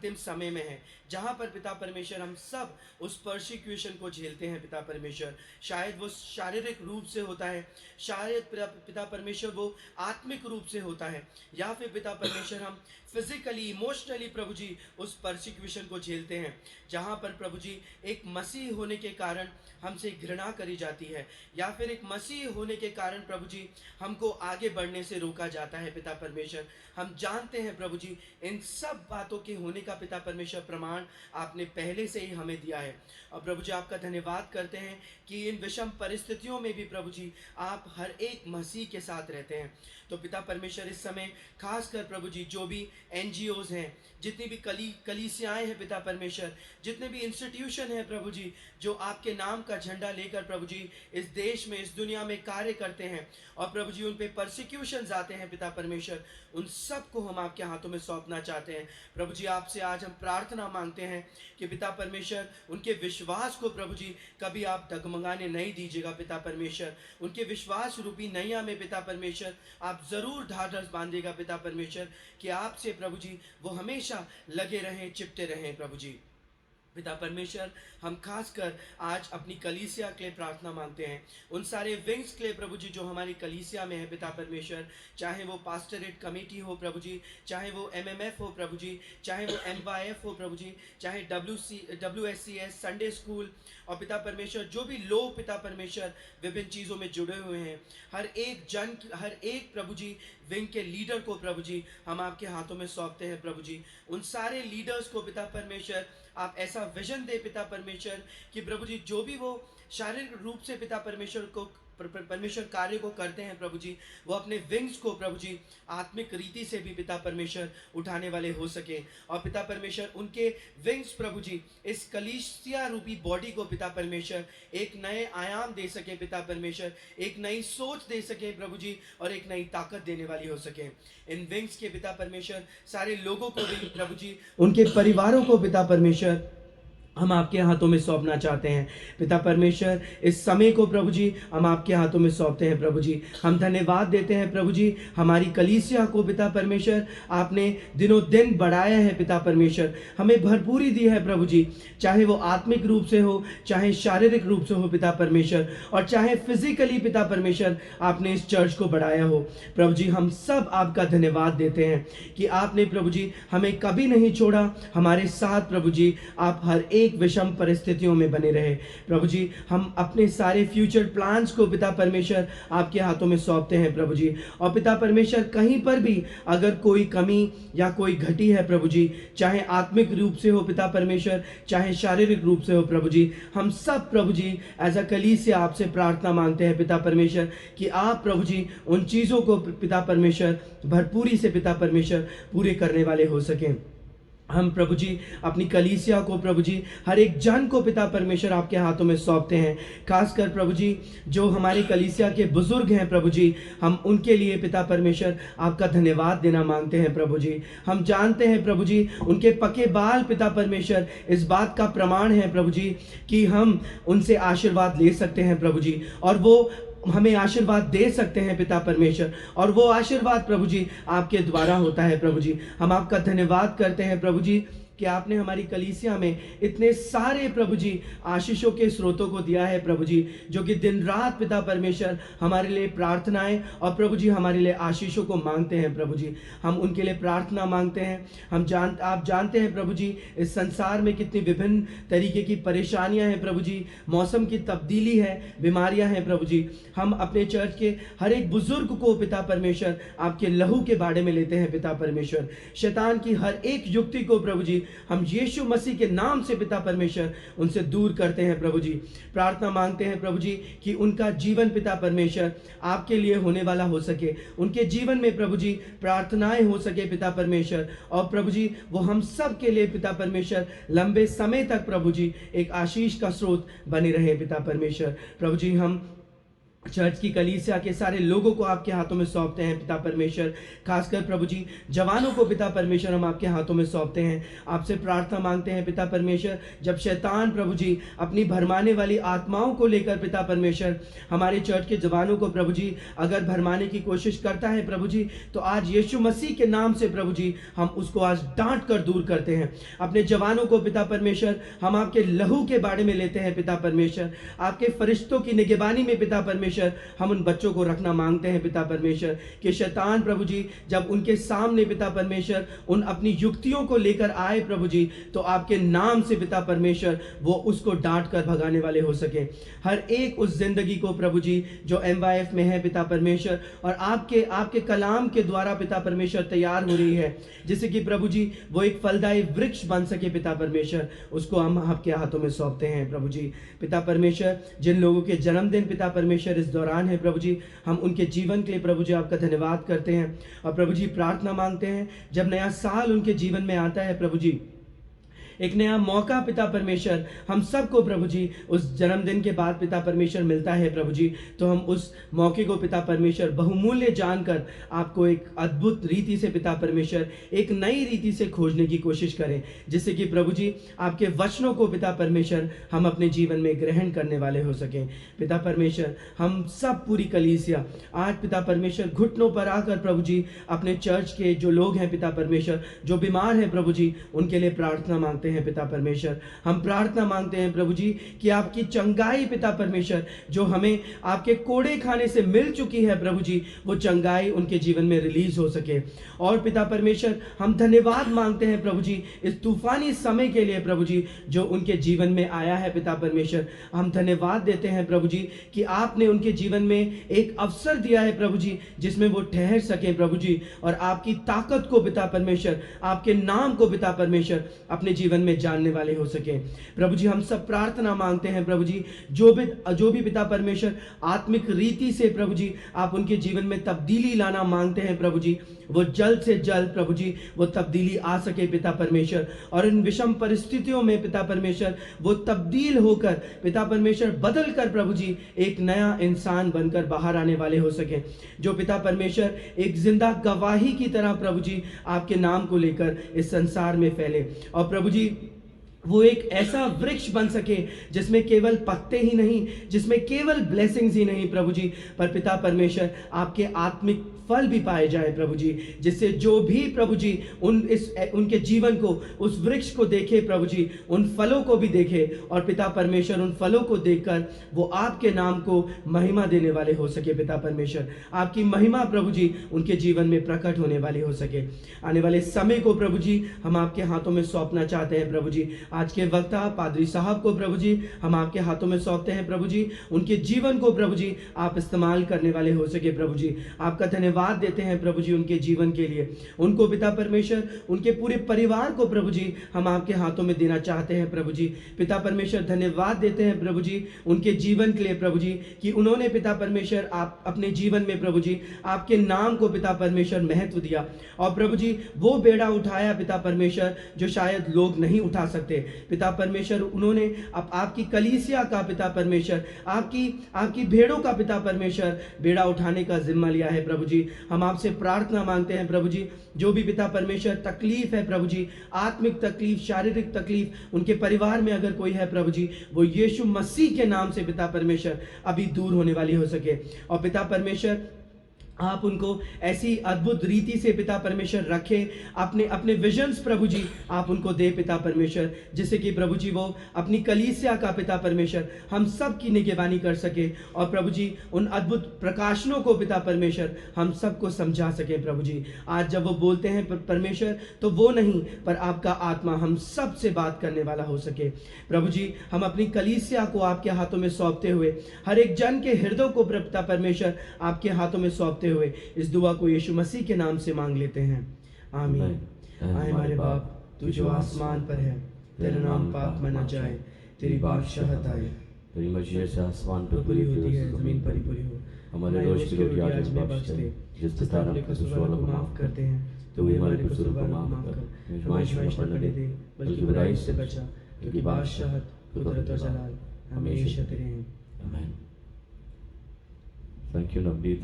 अंतिम समय में हैं, जहाँ पर पिता परमेश्वर हम सब उस परसिक्यूशन को झेलते हैं पिता परमेश्वर। शायद वो शारीरिक रूप से होता है, शायद पिता परमेश्वर वो आत्मिक रूप से होता है, या फिर पिता परमेश्वर हम फिजिकली इमोशनली प्रभु जी उस परसिक्यूशन को झेलते हैं, जहाँ पर प्रभु जी एक मसीह होने के कारण हमसे घृणा करी जाती है, या फिर एक मसीह होने के कारण प्रभु जी हमको आगे बढ़ने से रोका जाता है पिता परमेश्वर। हम जानते हैं प्रभु जी इन सब बातों के होने का पिता परमेश्वर प्रमाण आपने पहले से ही हमें दिया है। और प्रभु जी आपका धन्यवाद करते हैं कि इन विषम परिस्थितियों में भी प्रभु जी आप हर एक मसीह के साथ रहते हैं। तो पिता परमेश्वर इस समय खासकर प्रभु जी जो भी NGOs हैं, जितनी भी कलीसियाएं हैं पिता परमेश्वर, जितने भी इंस्टीट्यूशन हैं प्रभु जी जो आपके नाम का झंडा लेकर प्रभु जी इस देश में इस दुनिया में कार्य करते हैं, और प्रभु जी उन पे परसिक्यूशंस आते हैं पिता परमेश्वर, उन सब को हम आपके हाथों में सौंपना चाहते हैं। प्रभु जी आपसे आज हम प्रार्थना मांगते हैं कि पिता परमेश्वर उनके विश्वास को प्रभु जी कभी आप डगमगाने नहीं दीजिएगा पिता परमेश्वर। उनके विश्वास रूपी नैया में पिता परमेश्वर आप जरूर ढाढ़स बांधिएगा पिता परमेश्वर, कि आपसे प्रभु जी वो हमेशा लगे रहें, चिपटे रहें प्रभु जी। पिता परमेश्वर हम खासकर आज अपनी कलीसिया के लिए प्रार्थना मांगते हैं, उन सारे विंग्स के लिए प्रभु जी जो हमारी कलीसिया में है पिता परमेश्वर, चाहे वो पास्टरेट कमेटी हो प्रभु जी, चाहे वो MMF हो प्रभु जी, चाहे वो MYF हो प्रभु जी, चाहे WSCS संडे स्कूल, और पिता परमेश्वर जो भी लोग पिता परमेश्वर विभिन्न चीज़ों में जुड़े हुए हैं, हर एक प्रभु जी विंग के लीडर को प्रभु जी हम आपके हाथों में सौंपते हैं प्रभु जी। उन सारे लीडर्स को पिता परमेश्वर आप ऐसा विजन दे पिता परमेश्वर कि प्रभु जी जो भी वो शारीरिक रूप से पिता परमेश्वर को परमेश्वर कार्य को करते हैं प्रभु जी, वो अपने विंग्स को प्रभु जी आत्मिक रीति से भी पिता परमेश्वर उठाने वाले हो सके, और पिता परमेश्वर उनके विंग्स प्रभु जी इस कलीसिया रूपी बॉडी को पिता परमेश्वर एक नए आयाम दे सके पिता परमेश्वर, एक नई सोच दे सके प्रभु जी, और एक नई ताकत देने वाली हो सके। इन विंग्स के पिता परमेश्वर सारे लोगों को भी प्रभु जी, उनके परिवारों को पिता परमेश्वर हम आपके हाथों में सौंपना चाहते हैं पिता परमेश्वर। इस समय को प्रभु जी हम आपके हाथों में सौंपते हैं प्रभु जी। हम धन्यवाद देते हैं प्रभु जी हमारी कलीसिया को पिता परमेश्वर, आपने दिनों दिन बढ़ाया है पिता परमेश्वर, हमें भरपूरी दी है प्रभु जी, चाहे वो आत्मिक रूप से हो, चाहे शारीरिक रूप से हो पिता परमेश्वर, और चाहे फिजिकली पिता परमेश्वर आपने इस चर्च को बढ़ाया हो प्रभु जी। हम सब आपका धन्यवाद देते हैं कि आपने प्रभु जी हमें कभी नहीं छोड़ा, हमारे साथ प्रभु जी आप हर एक विषम परिस्थितियों में बने रहे प्रभु जी। हम अपने सारे फ्यूचर प्लान्स को पिता परमेश्वर आपके हाथों में सौंपते हैं प्रभु जी। और पिता परमेश्वर कहीं पर भी अगर कोई कमी या कोई घटी है प्रभु जी, चाहे आत्मिक रूप से हो पिता परमेश्वर, चाहे शारीरिक रूप से हो प्रभु जी, हम सब प्रभु जी एज अ कलीसिया आपसे प्रार्थना मांगते हैं पिता परमेश्वर कि आप प्रभु जी उन चीज़ों को पिता परमेश्वर भरपूरी से पिता परमेश्वर पूरे करने वाले हो सकें। हम प्रभु जी अपनी कलीसिया को प्रभु जी हर एक जन को पिता परमेश्वर आपके हाथों में सौंपते हैं, खासकर प्रभु जी जो हमारी कलीसिया के बुजुर्ग हैं प्रभु जी, हम उनके लिए पिता परमेश्वर आपका धन्यवाद देना मांगते हैं प्रभु जी। हम जानते हैं प्रभु जी उनके पके बाल पिता परमेश्वर इस बात का प्रमाण है प्रभु जी कि हम उनसे आशीर्वाद ले सकते हैं प्रभु जी, और वो हमें आशीर्वाद दे सकते हैं पिता परमेश्वर, और वो आशीर्वाद प्रभु जी आपके द्वारा होता है प्रभु जी। हम आपका धन्यवाद करते हैं प्रभु जी कि आपने हमारी कलीसिया में इतने सारे प्रभु जी आशीषों के स्रोतों को दिया है प्रभु जी, जो कि दिन रात पिता परमेश्वर हमारे लिए प्रार्थनाएं और प्रभु जी हमारे लिए आशीषों को मांगते हैं प्रभु जी। हम उनके लिए प्रार्थना मांगते हैं। आप जानते हैं प्रभु जी इस संसार में कितनी विभिन्न तरीके की परेशानियां हैं प्रभु जी, मौसम की तब्दीली है, बीमारियां हैं प्रभु जी। हम अपने चर्च के हर एक बुजुर्ग को पिता परमेश्वर आपके लहू के बाड़े में लेते हैं पिता परमेश्वर। शैतान की हर एक युक्ति को प्रभु जी हम यीशु मसीह के नाम से पिता परमेश्वर उनसे दूर करते हैं प्रभु जी। प्रार्थना मांगते हैं प्रभु जी कि उनका जीवन पिता परमेश्वर आपके लिए होने वाला हो सके, उनके जीवन में प्रभु जी प्रार्थनाएं हो सके पिता परमेश्वर, और प्रभु जी वो हम सब के लिए पिता परमेश्वर लंबे समय तक प्रभु जी एक आशीष का स्रोत बने रहे पिता परमेश्वर। प्रभु जी हम चर्च की कलीसिया के सारे लोगों को आपके हाथों में सौंपते हैं पिता परमेश्वर। खासकर प्रभु जी जवानों को पिता परमेश्वर हम आपके हाथों में सौंपते हैं। आपसे प्रार्थना मांगते हैं पिता परमेश्वर, जब शैतान प्रभु जी अपनी भरमाने वाली आत्माओं को लेकर पिता परमेश्वर हमारे चर्च के जवानों को प्रभु जी अगर भरमाने की कोशिश करता है प्रभु जी, तो आज यीशु मसीह के नाम से प्रभु जी हम उसको आज डांट कर दूर करते हैं। अपने जवानों को पिता परमेश्वर हम आपके लहू के बारे में लेते हैं पिता परमेश्वर। आपके फरिश्तों की निगरानी में पिता परमेश्वर हम उन बच्चों को रखना मांगते हैं पिता परमेश्वर, कि शैतान प्रभु जी जब उनके सामने पिता परमेश्वर उन अपनी युक्तियों को लेकर आए प्रभु जी, तो आपके नाम से पिता परमेश्वर वो उसको डांट कर भगाने वाले हो सके। हर एक उस जिंदगी को प्रभु जी जो MYF में है पिता परमेश्वर, और आपके कलाम के द्वारा पिता परमेश्वर तैयार हो रही है, जिससे कि प्रभु जी वो एक फलदायी वृक्ष बन सके पिता परमेश्वर, उसको हम आपके हाथों में सौंपते हैं प्रभु जी। पिता परमेश्वर जिन लोगों के जन्मदिन पिता परमेश्वर इस दौरान है प्रभु जी, हम उनके जीवन के लिए प्रभु जी आपका धन्यवाद करते हैं और प्रभु जी प्रार्थना मांगते हैं, जब नया साल उनके जीवन में आता है प्रभु जी, एक नया मौका पिता परमेश्वर हम सबको प्रभु जी उस जन्मदिन के बाद पिता परमेश्वर मिलता है प्रभु जी, तो हम उस मौके को पिता परमेश्वर बहुमूल्य जानकर आपको एक अद्भुत रीति से पिता परमेश्वर एक नई रीति से खोजने की कोशिश करें, जिससे कि प्रभु जी आपके वचनों को पिता परमेश्वर हम अपने जीवन में ग्रहण करने वाले हो सकें। पिता परमेश्वर हम सब पूरी कलीसिया आज पिता परमेश्वर घुटनों पर आकर प्रभु जी अपने चर्च के जो लोग हैं पिता परमेश्वर जो बीमार हैं प्रभु जी उनके लिए प्रार्थना मांगते हैं पिता परमेश्वर। हम प्रार्थना मांगते हैं प्रभु जी कि आपकी चंगाई पिता परमेश्वर जो हमें आपके कोड़े खाने से मिल चुकी है प्रभु जी, वो चंगाई उनके जीवन में रिलीज हो सके। और पिता परमेश्वर हम धन्यवाद मांगते हैं प्रभु जी इस तूफानी समय के लिए प्रभु जी जो उनके जीवन में आया है पिता परमेश्वर। हम धन्यवाद देते हैं प्रभु जी कि आपने उनके जीवन में एक अवसर दिया है प्रभु जी जिसमें वो ठहर सके प्रभु जी, और आपकी ताकत को पिता परमेश्वर आपके नाम को पिता परमेश्वर अपने जीवन में जानने वाले हो सके प्रभु जी। हम सब प्रार्थना मांगते हैं प्रभु जी जो भी पिता परमेश्वर आत्मिक रीति से प्रभु जी आप उनके जीवन में तब्दीली लाना मांगते हैं प्रभु जी, वो जल्द से जल्द प्रभु जी वो तब्दीली आ सके पिता परमेश्वर, और इन विषम परिस्थितियों में पिता परमेश्वर वो तब्दील होकर पिता परमेश्वर बदल कर प्रभु जी एक नया इंसान बनकर बाहर आने वाले हो सके, जो पिता परमेश्वर एक जिंदा गवाही की तरह प्रभु जी आपके नाम को लेकर इस संसार में फैले, और प्रभु जी वो एक ऐसा वृक्ष बन सके जिसमें केवल पत्ते ही नहीं, जिसमें केवल ब्लेसिंग्स ही नहीं प्रभु जी, पर पिता परमेश्वर आपके आत्मिक फल भी पाए जाए प्रभु जी, जिससे जो भी प्रभु जी उनके जीवन को उस वृक्ष को देखे प्रभु जी उन फलों को भी देखे, और पिता परमेश्वर उन फलों को देखकर वो आपके नाम को महिमा देने वाले हो सके पिता परमेश्वर, आपकी महिमा प्रभु जी उनके जीवन में प्रकट होने वाली हो सके। आने वाले समय को प्रभु जी हम आपके हाथों में सौंपना चाहते हैं प्रभु जी। आज के वक्ता पादरी साहब को प्रभु जी हम आपके हाथों में सौंपते हैं प्रभु जी, उनके जीवन को प्रभु जी आप इस्तेमाल करने वाले हो सके प्रभु जी। आपका धन्यवाद देते हैं प्रभु जी उनके जीवन के लिए, उनको पिता परमेश्वर उनके पूरे परिवार को प्रभु जी हम आपके हाथों में देना चाहते हैं प्रभु जी। पिता परमेश्वर धन्यवाद देते हैं प्रभु जी उनके जीवन के लिए प्रभु जी कि उन्होंने पिता परमेश्वर आप अपने जीवन में प्रभु जी आपके नाम को पिता परमेश्वर महत्व दिया, और प्रभु जी वो बेड़ा उठाया पिता परमेश्वर जो शायद लोग नहीं उठा सकते पिता परमेश्वर। उन्होंने आपकी कलीसिया का पिता परमेश्वर आपकी भेड़ों का पिता परमेश्वर बेड़ा उठाने का जिम्मा लिया है प्रभु जी। हम आपसे प्रार्थना मांगते हैं प्रभु जी जो भी पिता परमेश्वर तकलीफ है प्रभु जी, आत्मिक तकलीफ शारीरिक तकलीफ उनके परिवार में अगर कोई है प्रभु जी, वो यीशु मसीह के नाम से पिता परमेश्वर अभी दूर होने वाली हो सके, और पिता परमेश्वर आप उनको ऐसी अद्भुत रीति से पिता परमेश्वर रखे, अपने विजन्स प्रभु जी आप उनको दे पिता परमेश्वर, जिससे कि प्रभु जी वो अपनी कलीसिया का पिता परमेश्वर हम सब की निगरानी कर सके, और प्रभु जी उन अद्भुत प्रकाशनों को पिता परमेश्वर हम सबको समझा सके प्रभु जी। आज जब वो बोलते हैं परमेश्वर तो वो नहीं पर आपका आत्मा हम सब से बात करने वाला हो सके प्रभु जी। हम अपनी कलीसिया को आपके हाथों में सौंपते हुए हर एक जन के हृदय को पिता परमेश्वर आपके हाथों में सौंपते हुए इस दुआ को यीशु मसीह के नाम से मांग लेते हैं, आमीन। आए हमारे बाप तू जो आसमान पर है, तेरा नाम पाक माना जाए, तेरी बादशाहत आए, तेरी मर्जी जैसे आसमान पर पूरी होती है जमीन पर ही पूरी हो। हमारे रोज की रोटी आज हमें बख्श दे, जिस तरह हम कसूरवारों को माफ करते हैं तो भी हमारे कसूरों को माफ कर, आज़माइश में पड़ने दे बल्कि बुराई से बचा, क्योंकि बादशाहत कुदरत और जलाल हमेशा तेरे हैं, आमीन। Thank you Navneet.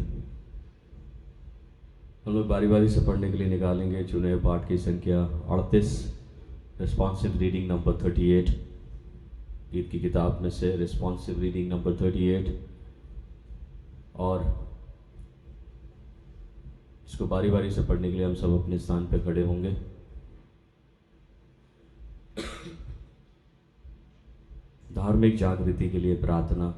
हम लोग बारी बारी से पढ़ने के लिए निकालेंगे चुने हुए पाठ की संख्या 38, रिस्पॉन्सिव रीडिंग नंबर 38। गीत की किताब में से रिस्पॉन्सिव रीडिंग नंबर 38, और इसको बारी बारी से पढ़ने के लिए हम सब अपने स्थान पर खड़े होंगे। धार्मिक जागृति के लिए प्रार्थना।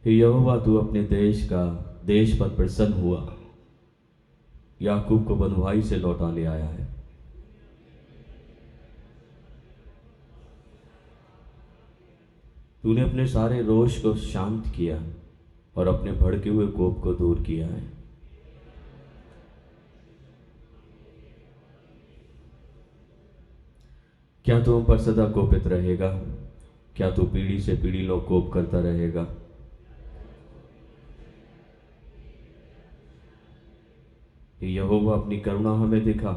हे यहोवा, तू अपने देश पर प्रसन्न हुआ, याकूब को बंधुआई से लौटा ले आया है। तूने अपने सारे रोष को शांत किया और अपने भड़के हुए कोप को दूर किया है। क्या तू हम पर सदा कोपित रहेगा? क्या तू पीढ़ी से पीढ़ी लोग कोप करता रहेगा? यहोवा, अपनी करुणा हमें दिखा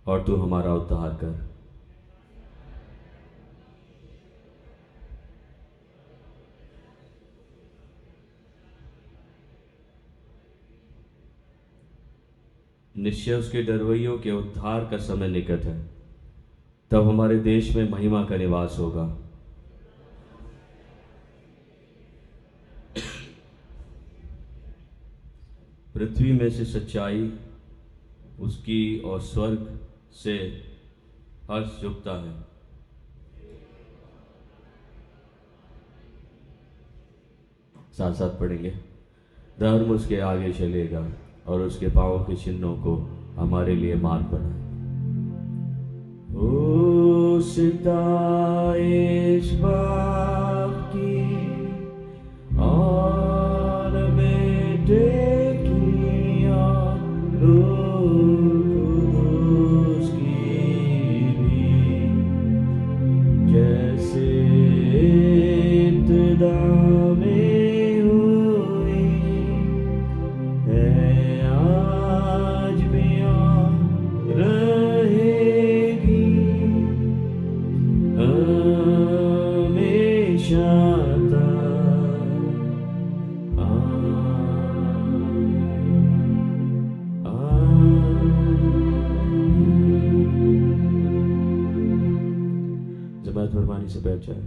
और तू हमारा उद्धार कर। निश्चय उसके डरवैयों के उद्धार का समय निकट है, तब हमारे देश में महिमा का निवास होगा। पृथ्वी में से सच्चाई उसकी और स्वर्ग से हर्ष झुकता है। साथ साथ पढ़ेंगे। धर्म उसके आगे चलेगा और उसके पांवों के चिन्हों को हमारे लिए मार्ग बनाए। ओ सीता इस बाप की और बेटे की और कुदूस की भी, जैसे इब्तिदा में हुई है, आज भी रहेगी हमेशा तक। जमात फरमानी से बैठ जाए।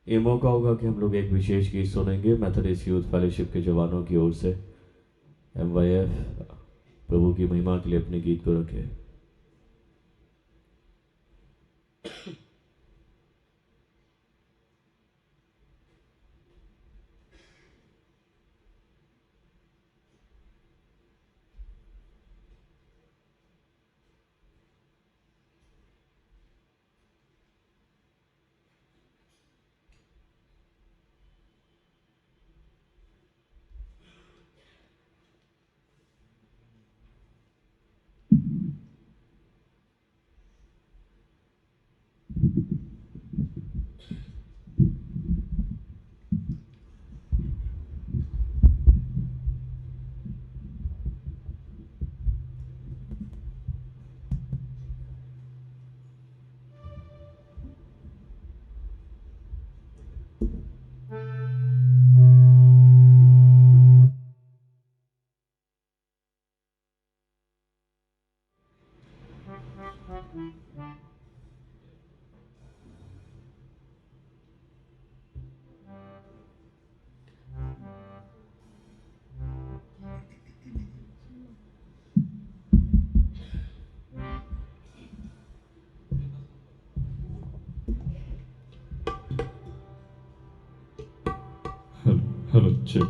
ये मौका होगा कि हम लोग एक विशेष गीत सुनेंगे मेथोडिस्ट यूथ फेलोशिप के जवानों की ओर से। MYF प्रभु की महिमा के लिए अपने गीत को रखे। Hello, check.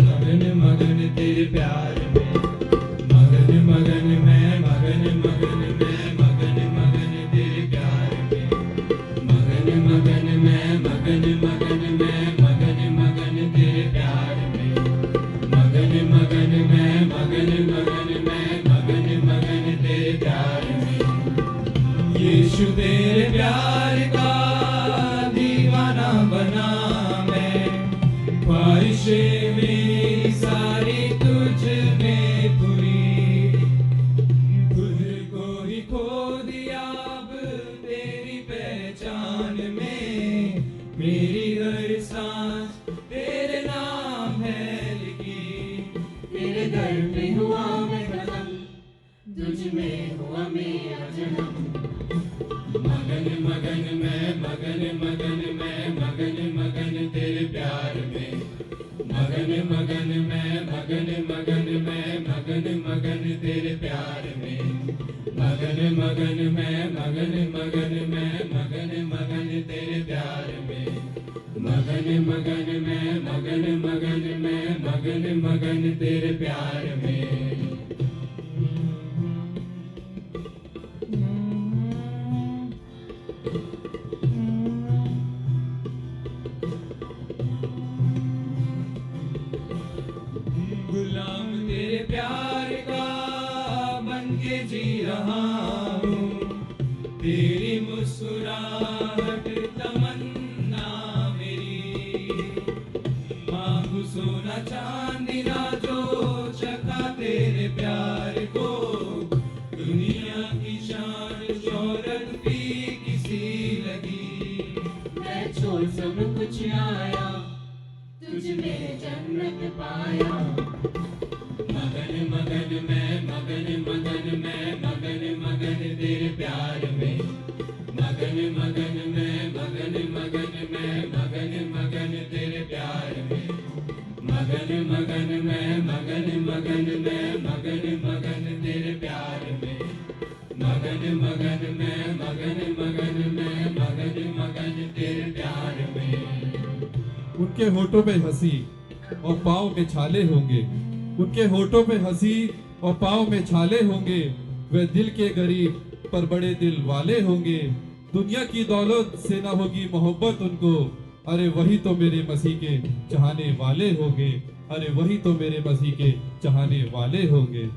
मगन मगन तेरे प्यार में, मगन मगन मैं, मगन मगन मैं, मगन मगन तेरे प्यार में, मगन मगन मैं, मगन मगन मैं, मगन मगन तेरे प्यार में, मगन मगन मैं, मगन मगन मैं, मगन मगन तेरे प्यार में। यीशु तेरे प्यार का दीवाना बना मैं, ख्वाहिशें मेरी सारी तुझ में पूरी, खुद को ही खो दिया अब तेरी पहचान में, मेरी हर सांस तेरे नाम है लिखी, तेरे दर पे हुआ मैं खत्म, तुझ में हुआ मेरा जन्म। मगन मगन मैं, मगन मगन मैं, मगन मगन तेरे प्यार में, मगन मगन मैं, मगन मगन मैं, मगन मगन तेरे प्यार में, मगन मगन मैं, मगन मगन मैं, मगन मगन तेरे प्यार में, मगन मगन मैं, मगन मगन मैं, मगन मगन तेरे प्यार में। गुलाम तेरे प्यार का बन के जी रहा हूँ, तेरी मुस्कुराहट तमन्ना मेरी, मांगू सोना चांदी ना जो चखा तेरे प्यार को, दुनिया की शान शोहरत भी किसी लगी, मैं छोड़ सब कुछ आया, तुझ में जन्नत पाया। मगन मगन मैं, मगन मगन मैं, मगन मगन तेरे प्यार में, मगन मगन मैं, मगन मगन मैं, मगन मगन तेरे प्यार में, मगन मगन मैं, मगन मगन मैं, मगन मगन तेरे प्यार में, मगन मगन मैं, मगन मगन मैं, मगन मगन तेरे प्यार में। उनके होठों पे हंसी और पाँव में छाले होंगे, उनके होठों पे हंसी और पाँव में छाले होंगे, वे दिल के गरीब पर बड़े दिल वाले होंगे, दुनिया की दौलत से ना होगी मोहब्बत उनको, अरे वही तो मेरे मसीह के चाहने वाले होंगे, अरे वही तो मेरे मसीह के चाहने वाले होंगे।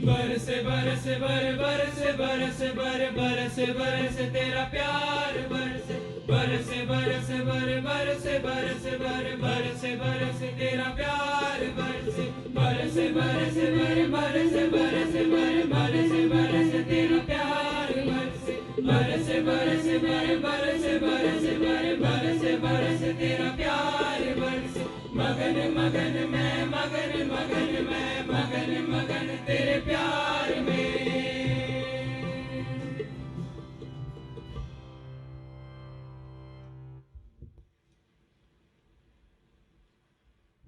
बरसे बरसे बर बरसे बरसे बर बरसे बरसे तेरा प्यार बरसे, बरसे बरसे बर बरसे बरसे बर बरसे बरसे तेरा प्यार बरसे, बरसे बरसे बर बरसे बरसे बर बरसे बरसे तेरा प्यार बरसे, बरसे बरसे बर बरसे बरसे बर बरसे बरसे तेरा प्यार बरसे, मगन मगन मैं, मगन मगन मैं, मगन मगन तेरे प्यार में।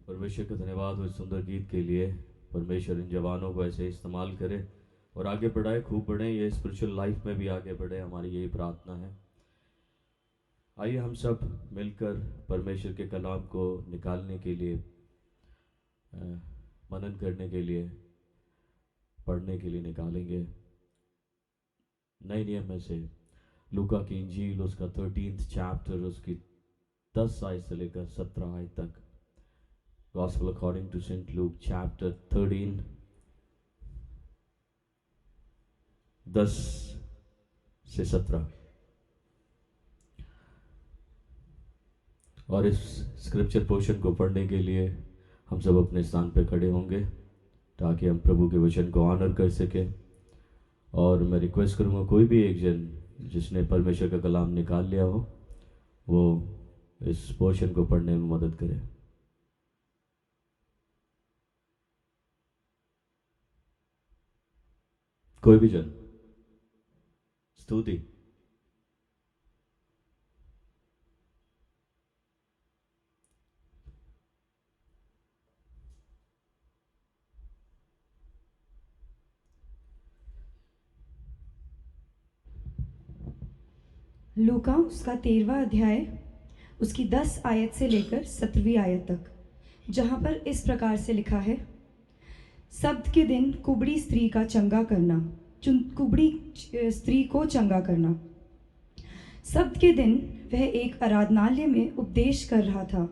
परमेश्वर का धन्यवाद हो इस सुंदर गीत के लिए। परमेश्वर इन जवानों को ऐसे इस्तेमाल करे और आगे बढ़ाए, खूब बढ़े, ये स्पिरिचुअल लाइफ में भी आगे बढ़े, हमारी यही प्रार्थना है। आइए हम सब मिलकर परमेश्वर के कलाम को निकालने के लिए, मनन करने के लिए, पढ़ने के लिए निकालेंगे। नए नियम में से लूका की इंजील उसका 13th चैप्टर, उसकी 10 आयत से लेकर 17 आयत तक। Gospel according to St. Luke chapter 13, 10 से 17। और इस स्क्रिप्चर पोर्शन को पढ़ने के लिए हम सब अपने स्थान पर खड़े होंगे ताकि हम प्रभु के वचन को ऑनर कर सकें। और मैं रिक्वेस्ट करूँगा कोई भी एक जन जिसने परमेश्वर का कलाम निकाल लिया हो वो इस पोर्शन को पढ़ने में मदद करे। कोई भी जन। स्तुति। लूका उसका 13वां अध्याय उसकी 10 आयत से लेकर 17वीं आयत तक, जहाँ पर इस प्रकार से लिखा है। सब्त के दिन कुबड़ी स्त्री का चंगा करना, कुबड़ी स्त्री को चंगा करना। सब्त के दिन वह एक आराधनालय में उपदेश कर रहा था।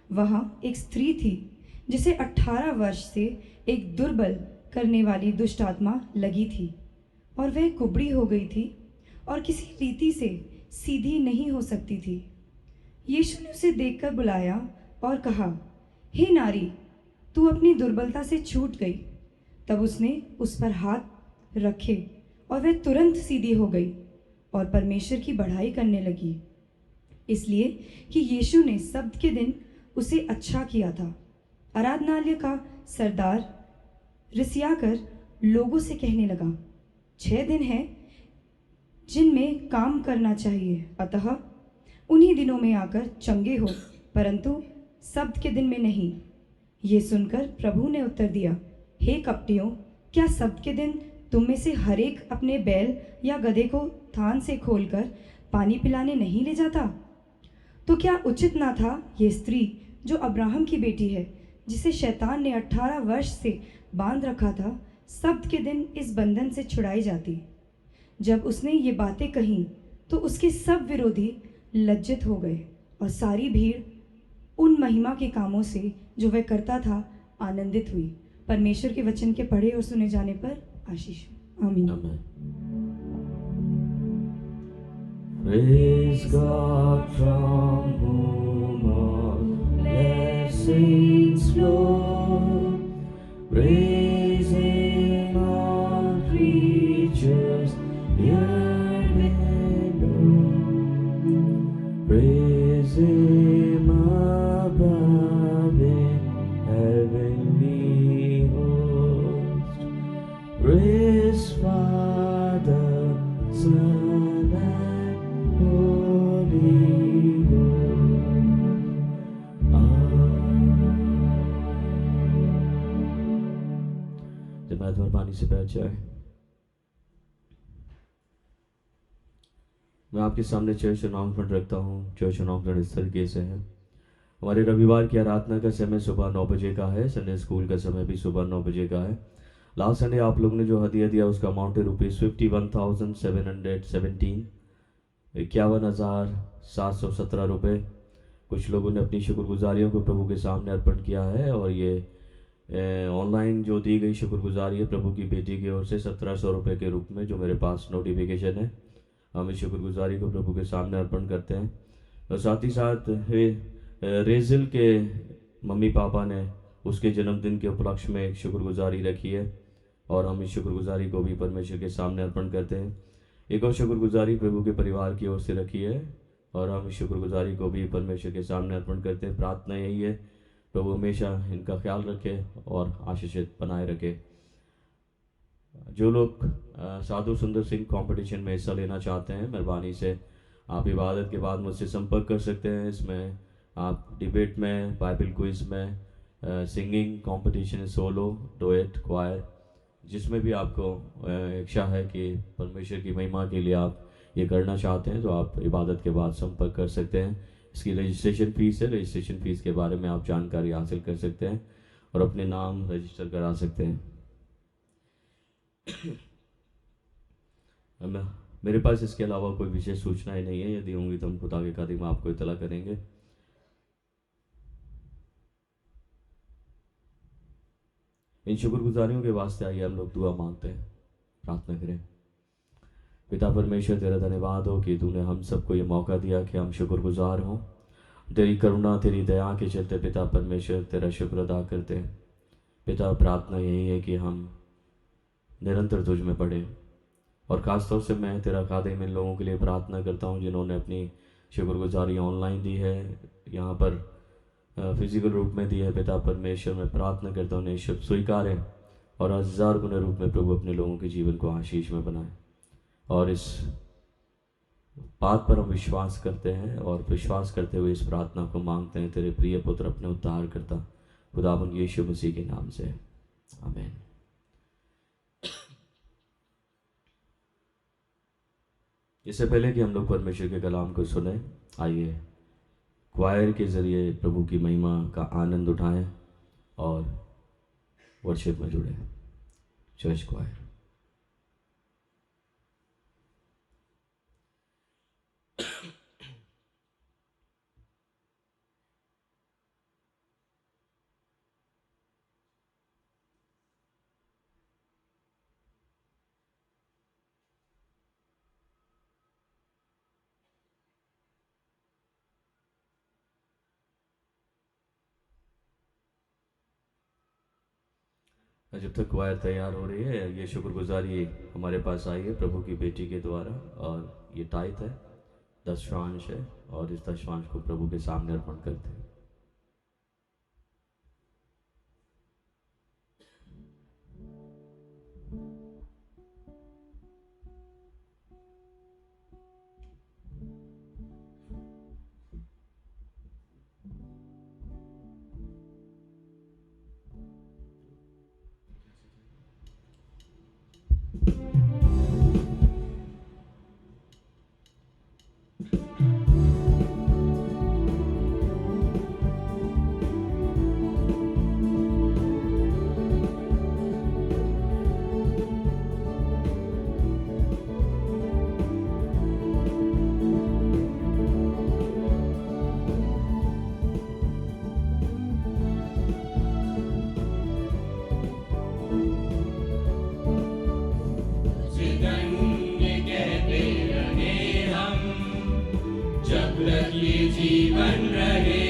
वहाँ एक स्त्री थी जिसे 18 वर्ष से एक दुर्बल करने वाली दुष्ट आत्मा लगी थी, और वह कुबड़ी हो गई थी और किसी रीति से सीधी नहीं हो सकती थी। यीशु ने उसे देखकर बुलाया और कहा, हे नारी, तू अपनी दुर्बलता से छूट गई। तब उसने उस पर हाथ रखे और वह तुरंत सीधी हो गई और परमेश्वर की बढ़ाई करने लगी, इसलिए कि यीशु ने सब्त के दिन उसे अच्छा किया था। आराधनालय का सरदार रिसियाकर लोगों से कहने लगा, 6 दिन हैं जिनमें काम करना चाहिए, अतः उन्हीं दिनों में आकर चंगे हो, परंतु सब्त के दिन में नहीं। ये सुनकर प्रभु ने उत्तर दिया, हे कपटियों, क्या सब्त के दिन तुम में से हर एक अपने बैल या गधे को थान से खोलकर पानी पिलाने नहीं ले जाता? तो क्या उचित ना था ये स्त्री जो अब्राहम की बेटी है, जिसे शैतान ने 18 वर्ष से बांध रखा था, सब्त के दिन इस बंधन से छुड़ाई जाती? जब उसने ये बातें कहीं तो उसके सब विरोधी लज्जित हो गए, और सारी भीड़ उन महिमा के कामों से जो वह करता था आनंदित हुई। परमेश्वर के वचन के पढ़े और सुने जाने पर आशीष। आमीन। Amen. Praise God from whom all blessings flow. Praise Him all creatures here below. Praise Him above in heavenly host. Praise Father, Son, and Holy Ghost. Amen. जब मैं पानी से बैठ जाए, मैं आपके सामने चर्च अनाउंसमेंट रखता हूँ। चर्च अनाउंसमेंट इस तरीके से है। हमारे रविवार की आराधना का समय सुबह 9 बजे का है। संडे स्कूल का समय भी सुबह 9 बजे का है। लास्ट संडे आप लोगों ने जो हदिया दिया उसका अमाउंट है ₹51,717, 51,717 रुपये। कुछ लोगों ने अपनी शुक्रगुजारियों को प्रभु के सामने अर्पण किया है, और ये ऑनलाइन जो दी गई शुक्रगुजारी है प्रभु की बेटी की ओर से 1700 रुपये के रूप में, जो मेरे पास नोटिफिकेशन है। हम इस शुक्रगुजारी को प्रभु के सामने अर्पण करते हैं। और साथ ही साथ रेजिल के मम्मी पापा ने उसके जन्मदिन के उपलक्ष्य में एक शुक्रगुजारी रखी है, और हम इस शुक्रगुजारी को भी परमेश्वर के सामने अर्पण करते हैं। एक और शुक्रगुजारी प्रभु के परिवार की ओर से रखी है, और हम इस शुक्रगुजारी को भी परमेश्वर के सामने अर्पण करते हैं। प्रार्थना यही है, प्रभु हमेशा इनका ख्याल रखे और आशीषित बनाए रखे। जो लोग साधु सुंदर सिंह कंपटीशन में हिस्सा लेना चाहते हैं, मेहरबानी से आप इबादत के बाद मुझसे संपर्क कर सकते हैं। इसमें आप डिबेट में, बाइबल क्विज में, singing competition, solo, duet, choir, जिसमें भी आपको इच्छा है कि परमेश्वर की महिमा के लिए आप ये करना चाहते हैं, तो आप इबादत के बाद संपर्क कर सकते हैं। इसकी रजिस्ट्रेशन फ़ीस है। रजिस्ट्रेशन फ़ीस के बारे में आप जानकारी हासिल कर सकते हैं और अपने नाम रजिस्टर करा सकते हैं। मेरे पास इसके अलावा कोई विशेष सूचनाएं नहीं है। यदि होंगी तो हम खुदा के खातिर में आपको इतला करेंगे। इन शुक्रगुजारियों के वास्ते आइए हम लोग दुआ मांगते हैं, प्रार्थना करें। पिता परमेश्वर, तेरा धन्यवाद हो कि तूने हम सबको ये मौका दिया कि हम शुक्रगुजार हों। तेरी करुणा, तेरी दया के चलते पिता परमेश्वर तेरा शुक्र अदा करते हैं। पिता, प्रार्थना यही है कि हम निरंतर तुझ में पढ़े, और ख़ासतौर से मैं तेरा खादिम इन लोगों के लिए प्रार्थना करता हूँ जिन्होंने अपनी शुक्रगुजारी ऑनलाइन दी है, यहाँ पर फिजिकल रूप में दी है। पिता परमेश्वर, मैं प्रार्थना करता हूँ उन्हें शुभ स्वीकार है, और 1000 गुना रूप में प्रभु अपने लोगों के जीवन को आशीष में बनाए। और इस बात पर हम विश्वास करते हैं, और विश्वास करते हुए इस प्रार्थना को मांगते हैं तेरे प्रिय पुत्र अपने उद्धार करता खुदावंद यीशु मसीह के नाम से, आमीन। इससे पहले कि हम लोग परमेश्वर के कलाम को सुने, आइए क्वायर के ज़रिए प्रभु की महिमा का आनंद उठाएं और वर्शिप में जुड़े। Church choir. जब तक क्वायर तैयार हो रही है, ये शुक्रगुजारी हमारे पास आई है प्रभु की बेटी के द्वारा, और ये टाइथ है, दशवांश है, और इस दशवांश को प्रभु के सामने अर्पण करते हैं। जीवन रहे,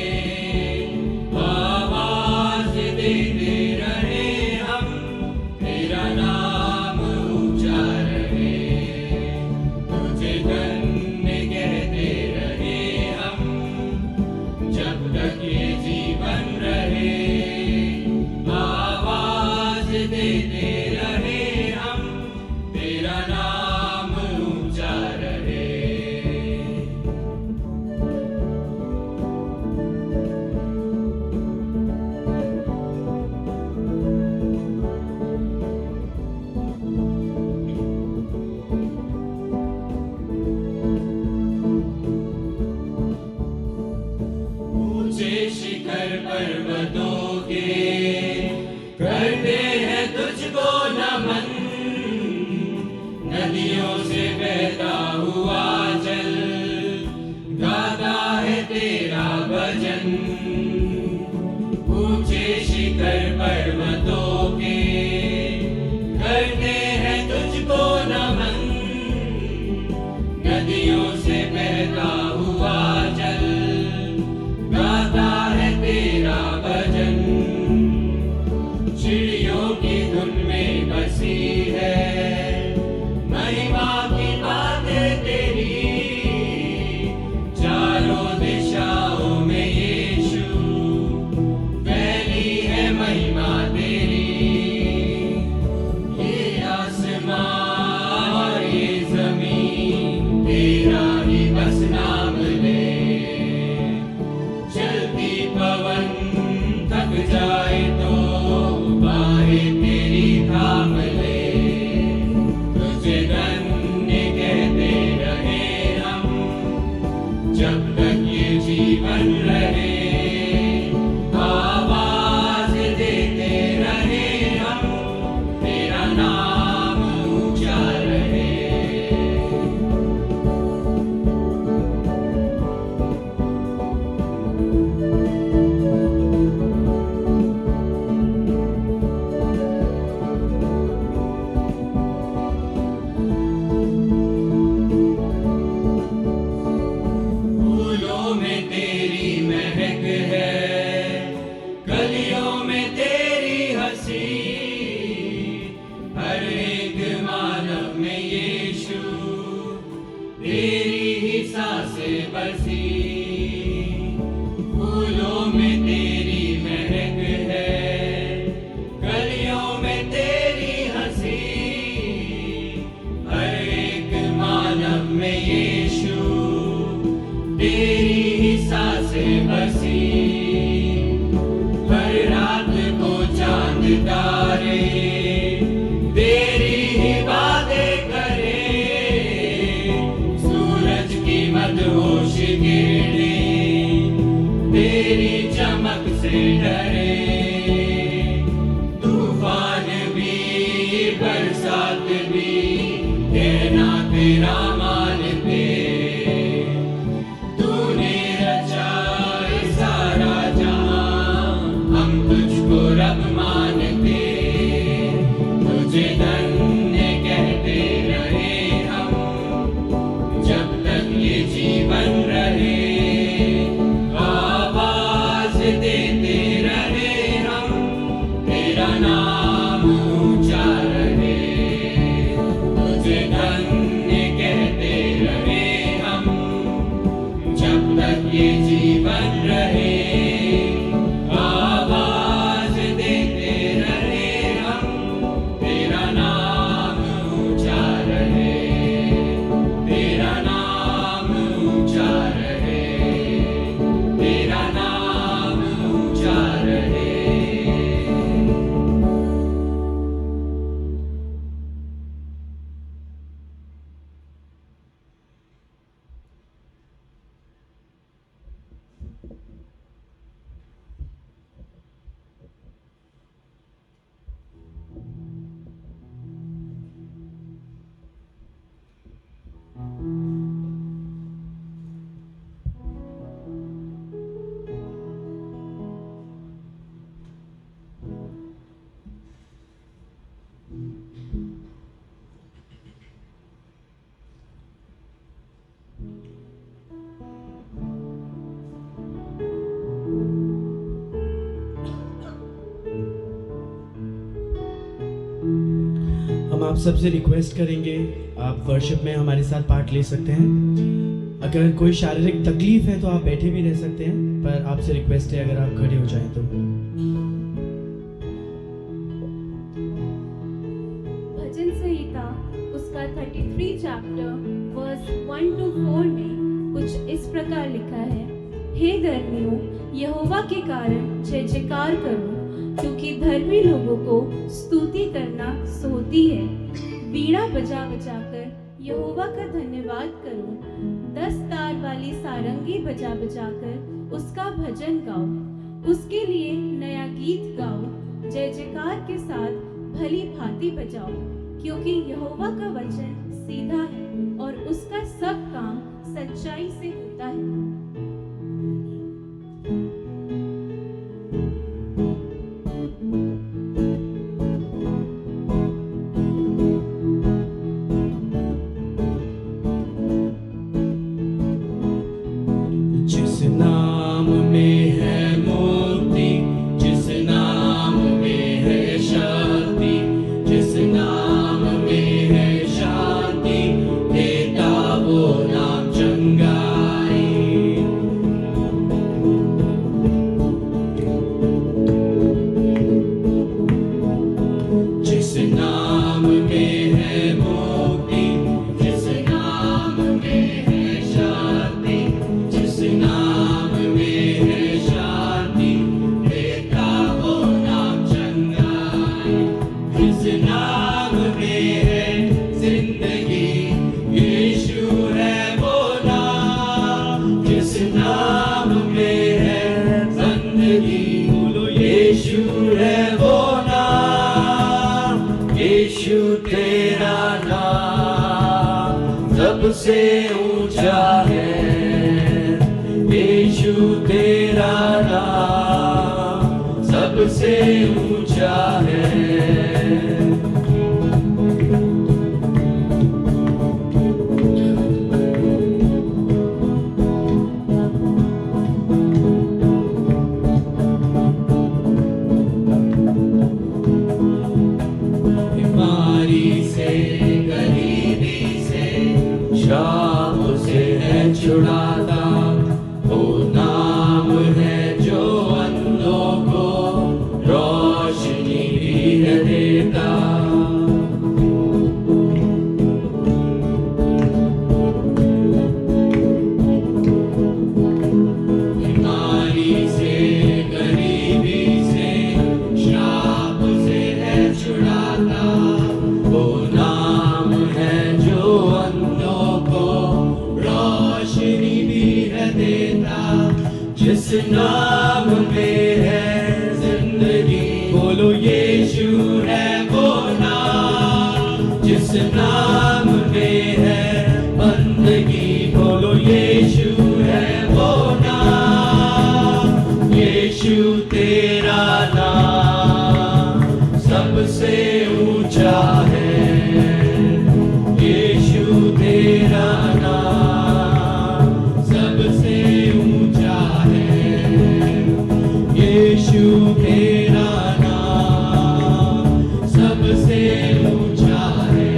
आवाज देते रहे हम, तेरा नाम ऊंचा रहे। तुझे धन्य कहते रहे हम, जब तक ये जीवन रहे, आवाज देते रहे हम, तेरा नाम ऊंचा रहे। शिखर पर्वतों के करते हैं तुझको नमन, नदियों से बहता हुआ जल गाता है तेरा भजन। ऊंचे शिखर पर्वतों के करते हैं तुझको नमन, नदियों से बहता हुआ जल गाता है तेरा भजन। चिड़ियों की धुन में बसी है महिमा की बातें तेरी, चारों दिशाओं में यीशु फैली है महिमा तेरी। ये आसमान और ये जमीन तेरा ही बस नाम ले, चलती पवन थक जाए तो बाहें तेरी थाम ले। तुझे धन्य कहते रहे हम, जब तक ये जीवन रहे, आवाज देते रहे हम, तेरा नाम ऊंचा रहे। फूलों में तेरी महक है, कलियों में तेरी हंसी, हर एक मानव में यीशु तेरी ही सांसें बसी। फूलों में तेरी महक है, कलियों में तेरी हंसी, हर एक मानव में यीशु तेरी ही सांसें बसी। हर रात को चांद तारे तेरी ही बातें करे, किरणें तेरी चमक से डरे। तूफान भी बरसात भी कहना तेरा मानते। तूने रचा ये सारा जहां, हम तुझको रब मानते। तुझे धन्य कहते रहे हम, जब तक ये जीवन रहे। आवाज देते रहे हम, तेरा नाम ऊंचा रहे। तुझे धन्य कहते रहे हम, जब तक ये जीवन रहे। आवाज देते रहे हम, तेरा नाम ऊंचा रहे। तेरा नाम ऊंचा रहे। तेरा नाम ऊंचा रहे। हम आप सबसे रिक्वेस्ट करेंगे, आप वर्शिप में हमारे साथ पार्ट ले सकते हैं। अगर कोई शारीरिक तकलीफ है तो आप बैठे भी रह सकते हैं, पर आपसे रिक्वेस्ट है अगर आप खड़े हो जाएं तो। भजन संहिता उसका 33 चैप्टर वर्स 1 to 4 में कुछ इस प्रकार लिखा है। हे धर्मियों, यहोवा के कारण जय जयकार करो, क्योंकि धर्मी लोगों को स्तुति करना सोती है। वीणा बजा बजा कर यहोवा का धन्यवाद करो, 10 तार वाली सारंगी बजा बजा कर उसका भजन गाओ। उसके लिए नया गीत गाओ, जय जयकार के साथ भली भांति बजाओ, क्योंकि यहोवा का वचन सीधा है और उसका सब काम सच्चाई से होता है। जिस नाम में है मुक्ति, जिस नाम में है शक्ति, जिस नाम में है शांति, देता वो नाम चंगाई। जिस नाम में है मुक्ति, जिस नाम में है शांति, जिस नाम में है शांति, देता वो नाम चंगाई। जिस नाम में है जिंदगी, यीशु है वो नाम। जिस नाम में है जिंदगी, बोलो यीशु है वो नाम। यीशु तेरा नाम सबसे ऊंचा है। यीशु तेरा नाम सबसे ऊंचा है। बीमारी से, गरीबी से, शाप से है छुड़ाता। वो नाम है जो अंधों को रोशनी भी है देता। बीमारी से, गरीबी से, शाप से है छुड़ाता। वो नाम है जो अंधों को रोशनी भी नाम में है जिंदगी, बोलो यीशु है वो नाम। जिस नाम में है बंदगी, बोलो यीशु है वो नाम। यीशु तेरा नाम सबसे ऊंचा है, यीशु तेरा नाम सबसे ऊंचा है, यीशु तेरा नाम सबसे ऊंचा है,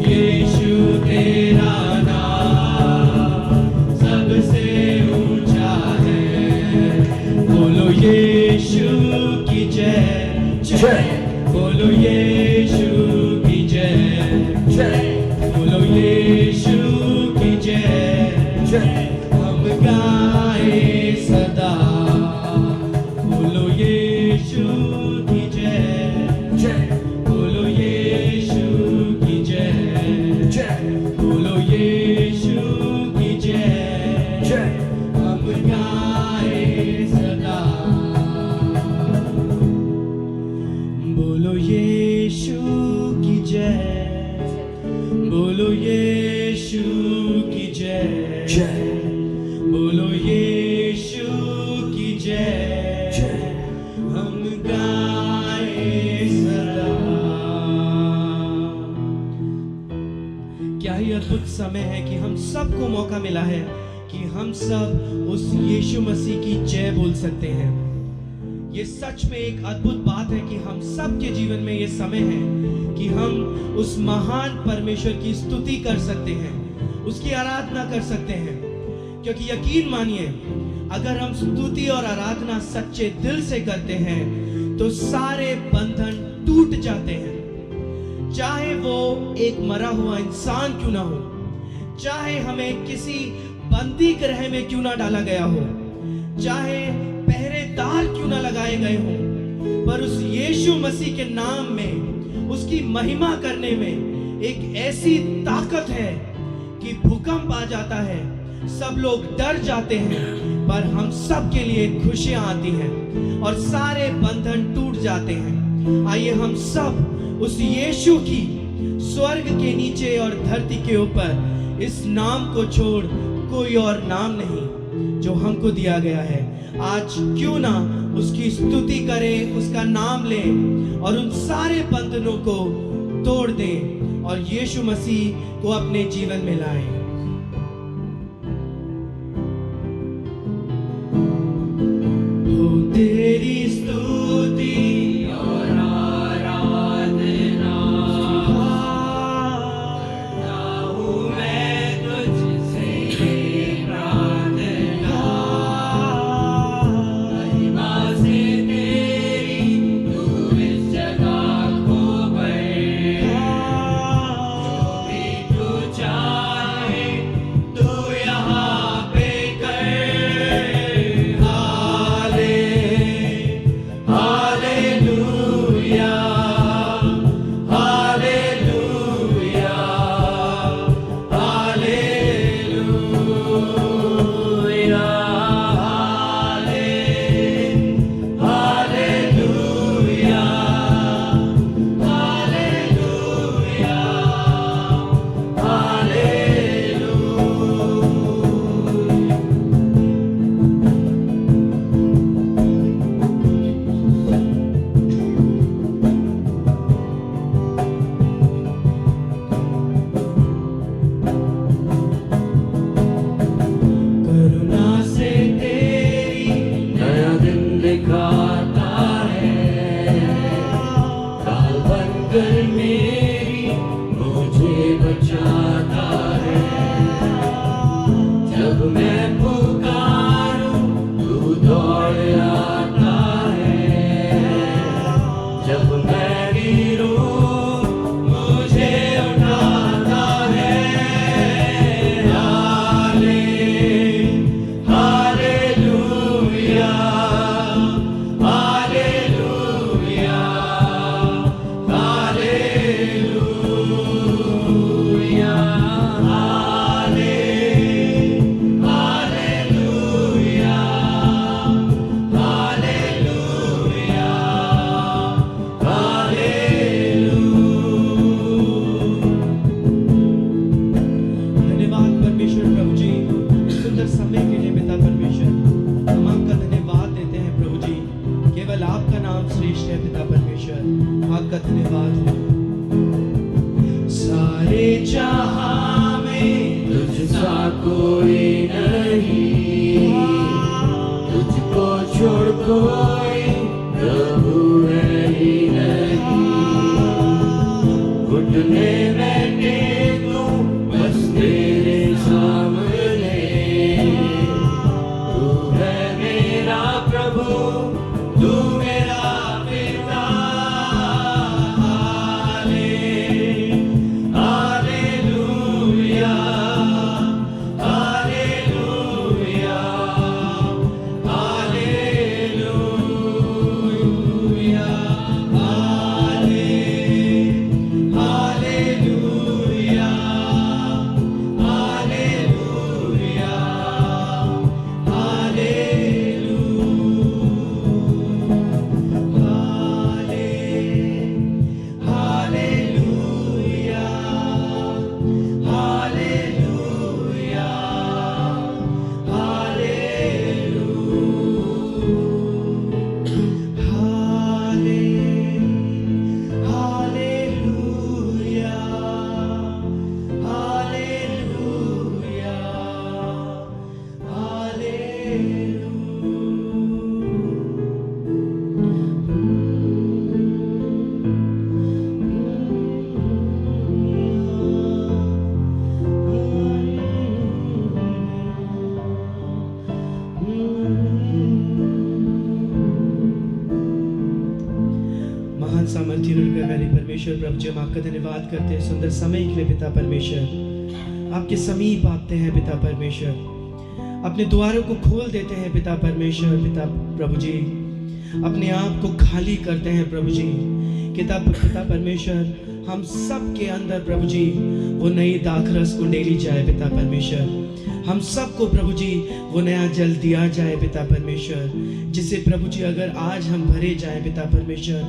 यीशु तेरा नाम सबसे ऊंचा है। बोलो यीशु की जय जय, बोलो यीशु की जय जय, बोलो यीशु की जय जय। हम गाए सदा, बोलो यीशु की जय जय, बोलो यीशु की जय जय, बोलो यीशु की जय जय। हम गाए सदा, बोलो यीशु की जय, बोलो यीशु की जय जय, बोलो यीशु की जय जय। हम गाए सदा। क्या ही अद्भुत समय है कि हम सबको मौका मिला है कि हम सब उस यीशु मसीह की जय बोल सकते हैं। ये सच में एक अद्भुत बात है कि हम सब के जीवन में ये समय है कि हम उस महान परमेश्वर की स्तुति कर सकते हैं, उसकी आराधना कर सकते हैं। क्योंकि यकीन मानिए, अगर हम स्तुति और आराधना सच्चे दिल से करते हैं तो सारे बंधन टूट जाते हैं। चाहे वो एक मरा हुआ इंसान क्यों ना हो, चाहे हमें किसी बंदी गृह में क्यों ना डाला गया हो, चाहे पहरेदार क्यों ना लगाए गए हों, पर उस यीशु मसीह के नाम में उसकी महिमा करने में एक ऐसी ताकत है कि भूकंप आ जाता है, सब लोग डर जाते हैं, पर हम सब के लिए खुशियां आती हैं और सारे बंधन टूट जाते हैं। आइए हम सब उस यीशु की स्वर्ग के नीचे और धरती के ऊपर इस नाम को छोड़ कोई और नाम नहीं जो हमको दिया गया है। आज क्यों ना उसकी स्तुति करें, उसका नाम लें और उन सारे बंधनों को तोड़ दें और यीशु मसीह को अपने जीवन में लाएं। तेरी स्तुति और आराधना करता हूँ मैं तुझसे प्रार्थना, महिमा से तेरी तू इस जगह को बढ़, जो भी तू चाहे सारे जहां में तुझसा कोई नहीं, तुझको छोड़ कोई प्रभु है ही नहीं। घुटने में टेकूं बस तेरे सामने, तू है मेरा प्रभु, तू मेरा पिता। हालेलुया, हालेलुया, हालेलुया, हालेलुया, महान सामर्थ्य अनुग्रहकारी परमेश्वर प्रभु जी, हम आपका धन्यवाद करते हैं सुंदर समय के लिए पिता परमेश्वर। आपके समीप आते हैं पिता परमेश्वर, अपने द्वारों को खोल देते हैं पिता परमेश्वर। पिता प्रभु जी, अपने आप को खाली करते हैं प्रभु जी। पिता परमेश्वर, हम सब के अंदर प्रभु जी वो नई दाखरस कुंडेली जाए पिता परमेश्वर। हम सबको प्रभु जी वो नया जल दिया जाए पिता परमेश्वर, जिसे प्रभु जी अगर आज हम भरे जाए पिता परमेश्वर,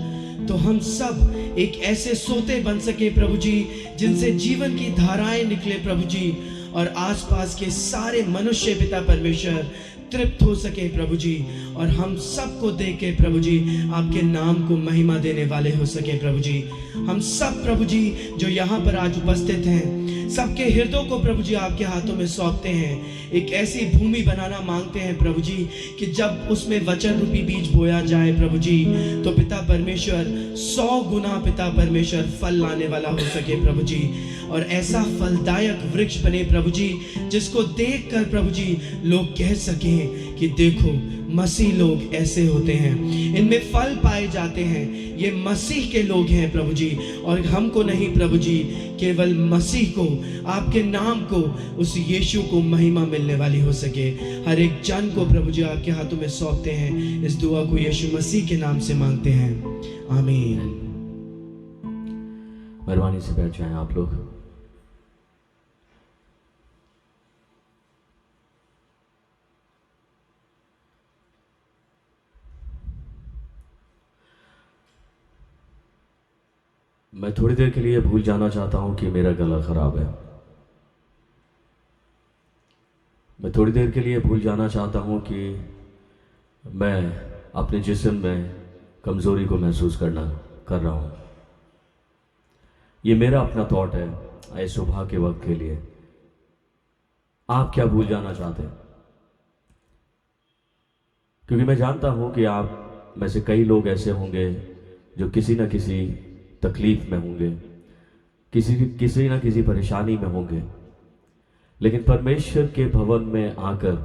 तो हम सब एक ऐसे सोते बन सके प्रभु जी, जिनसे जीवन की धाराएं निकले प्रभु जी, और आसपास के सारे मनुष्य पिता परमेश्वर तृप्त हो सके प्रभु जी, और हम सबको देख के प्रभु जी आपके नाम को महिमा देने वाले हो सके प्रभु जी। हम सब प्रभु जी जो यहाँ पर आज उपस्थित हैं, सबके हृदयों को प्रभु जी आपके हाथों में सौंपते हैं। एक ऐसी भूमि बनाना मांगते हैं प्रभु जी कि जब उसमें वचन रूपी बीज बोया जाए प्रभु जी, तो पिता परमेश्वर 100 गुना पिता परमेश्वर फल लाने वाला हो सके प्रभु जी, और ऐसा फलदायक वृक्ष बने प्रभु जी, जिसको देखकर प्रभु जी लोग कह सकें कि देखो मसीह लोग ऐसे होते हैं, इनमें फल पाए जाते हैं, ये मसीह के लोग हैं प्रभु जी। और हमको नहीं प्रभु जी, केवल मसीह को, आपके नाम को, उस यीशु को महिमा मिलने वाली हो सके। हर एक जन को प्रभु जी आपके हाथों में सौंपते हैं। इस दुआ को यीशु मसीह के नाम से मांगते हैं, आमीन। मेहरबानी से बैठ जाएं आप लोग। मैं थोड़ी देर के लिए भूल जाना चाहता हूं कि मेरा गला खराब है। मैं थोड़ी देर के लिए भूल जाना चाहता हूं कि मैं अपने जिस्म में कमज़ोरी को महसूस कर रहा हूं। ये मेरा अपना थॉट है इस सुबह के वक्त के लिए। आप क्या भूल जाना चाहते हैं? क्योंकि मैं जानता हूं कि आप में से कई लोग ऐसे होंगे जो किसी न किसी तकलीफ में होंगे, किसी न किसी परेशानी में होंगे, लेकिन परमेश्वर के भवन में आकर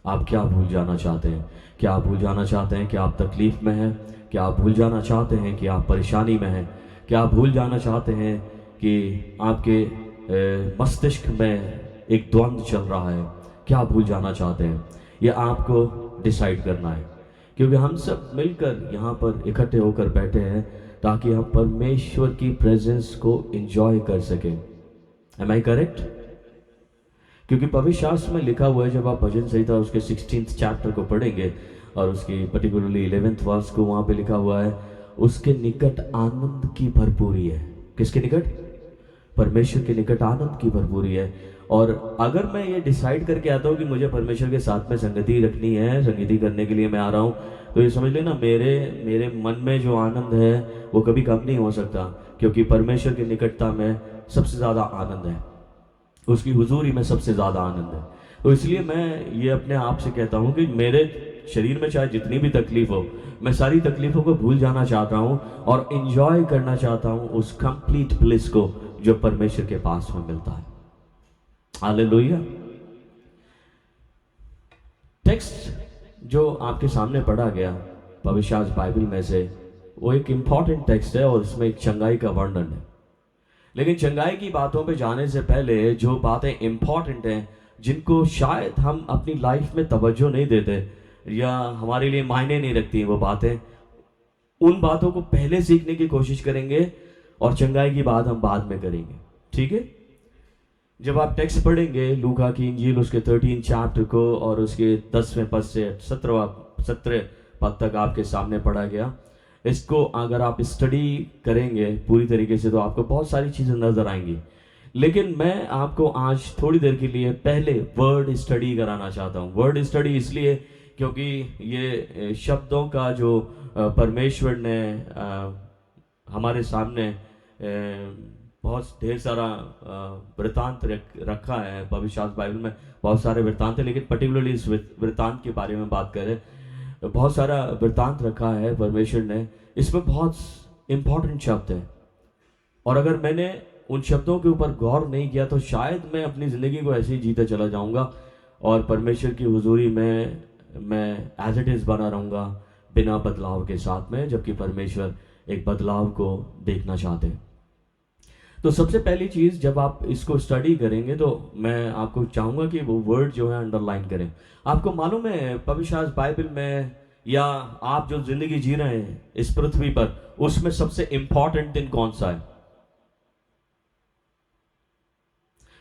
आप क्या भूल जाना चाहते हैं? क्या आप भूल जाना चाहते हैं कि आप तकलीफ में हैं? क्या आप भूल जाना चाहते हैं कि आप परेशानी में हैं? क्या आप भूल जाना चाहते हैं कि आपके मस्तिष्क में एक द्वंद्व चल रहा है? क्या आप भूल जाना चाहते हैं? ये आपको डिसाइड करना है, क्योंकि हम सब मिलकर यहाँ पर इकट्ठे होकर बैठे हैं ताकि हम परमेश्वर की प्रेजेंस को एंजॉय कर सकें। Am I correct? क्योंकि पवित्र शास्त्र में लिखा हुआ है, जब आप भजन संहिता उसके 16th चैप्टर को पढ़ेंगे और उसकी पर्टिकुलरली 11th वर्स को, वहाँ पे लिखा हुआ है उसके निकट आनंद की भरपूरी है। किसके निकट? परमेश्वर के निकट आनंद की भरपूरी है। और अगर मैं ये डिसाइड करके आता हूँ कि मुझे परमेश्वर के साथ में संगति रखनी है, संगति करने के लिए मैं आ रहा हूँ, तो ये समझ लेना मेरे मन में जो आनंद है वो कभी कम नहीं हो सकता। क्योंकि परमेश्वर की निकटता में सबसे ज़्यादा आनंद है, उसकी हुजूरी में सबसे ज़्यादा आनंद है। तो इसलिए मैं ये अपने आप से कहता हूँ कि मेरे शरीर में चाहे जितनी भी तकलीफ हो, मैं सारी तकलीफ़ों को भूल जाना चाहता हूँ और इन्जॉय करना चाहता हूँ उस कंप्लीट ब्लिस को जो परमेश्वर के पास में मिलता है। हालेलुया। टेक्स्ट जो आपके सामने पढ़ा गया पवित्र बाइबल में से, वो एक इम्पॉर्टेंट टेक्स्ट है और उसमें एक चंगाई का वर्णन है। लेकिन चंगाई की बातों पे जाने से पहले जो बातें इम्पॉर्टेंट हैं, जिनको शायद हम अपनी लाइफ में तवज्जो नहीं देते या हमारे लिए मायने नहीं रखती हैं वो बातें, उन बातों को पहले सीखने की कोशिश करेंगे और चंगाई की बात हम बाद में करेंगे। ठीक है? जब आप टेक्स्ट पढ़ेंगे लूका की इंजील उसके 13 चैप्टर को और उसके 10वें पद से 17 पद तक आपके सामने पढ़ा गया, इसको अगर आप स्टडी करेंगे पूरी तरीके से तो आपको बहुत सारी चीज़ें नज़र आएंगी। लेकिन मैं आपको आज थोड़ी देर के लिए पहले वर्ड स्टडी कराना चाहता हूँ। वर्ड स्टडी इसलिए क्योंकि ये शब्दों का जो परमेश्वर ने हमारे सामने बहुत ढेर सारा वृत्तांत रखा है। पवित्र बाइबल में बहुत सारे वृत्तांत हैं, लेकिन पर्टिकुलरली इस वृत्तांत के बारे में बात करें, बहुत सारा वृत्तांत रखा है परमेश्वर ने। इसमें बहुत इम्पॉर्टेंट शब्द है और अगर मैंने उन शब्दों के ऊपर गौर नहीं किया तो शायद मैं अपनी ज़िंदगी को ऐसे ही जीते चला जाऊंगा और परमेश्वर की हुजूरी में मैं एज इट इज़ बना रहूँगा बिना बदलाव के साथ में, जबकि परमेश्वर एक बदलाव को देखना चाहते हैं। तो सबसे पहली चीज़ जब आप इसको स्टडी करेंगे तो मैं आपको चाहूँगा कि वो वर्ड जो है अंडरलाइन करें। आपको मालूम है पवित्र बाइबल में या आप जो ज़िंदगी जी रहे हैं इस पृथ्वी पर, उसमें सबसे इम्पॉर्टेंट दिन कौन सा है?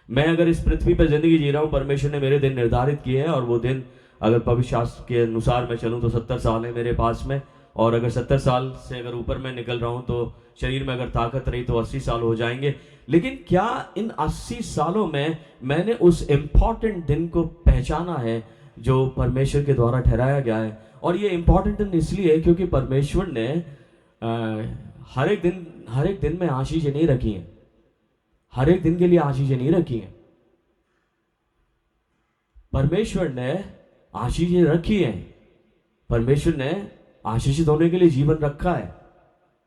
मैं अगर इस पृथ्वी पर जिंदगी जी रहा हूं, परमेश्वर ने मेरे दिन निर्धारित किए हैं और वो दिन अगर पवित्र शास्त्र के अनुसार मैं चलूं तो 70 साल है मेरे पास में, और अगर 70 साल से अगर ऊपर मैं निकल रहा हूं तो शरीर में अगर ताकत रही तो 80 साल हो जाएंगे। लेकिन क्या इन 80 सालों में मैंने उस इम्पॉर्टेंट दिन को पहचाना है जो परमेश्वर के द्वारा ठहराया गया है? और ये इम्पॉर्टेंट दिन इसलिए क्योंकि परमेश्वर ने हर एक दिन में आशीषें नहीं रखी हैं, हर एक दिन के लिए आशीषें नहीं रखी हैं। परमेश्वर ने आशीषें रखी हैं, परमेश्वर ने आशीषित होने के लिए जीवन रखा है,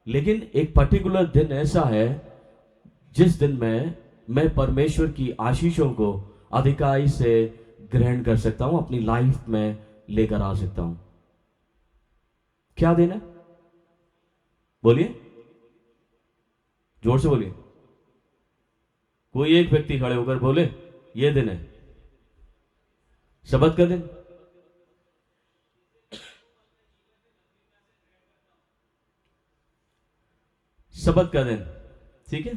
लेकिन एक पर्टिकुलर दिन ऐसा है जिस दिन में मैं परमेश्वर की आशीषों को अधिकाई से ग्रहण कर सकता हूं, अपनी लाइफ में लेकर आ सकता हूं। क्या दिन है? बोलिए, जोर से बोलिए। कोई एक व्यक्ति खड़े होकर बोले ये दिन है सबत का दिन। सबत का दिन, ठीक है।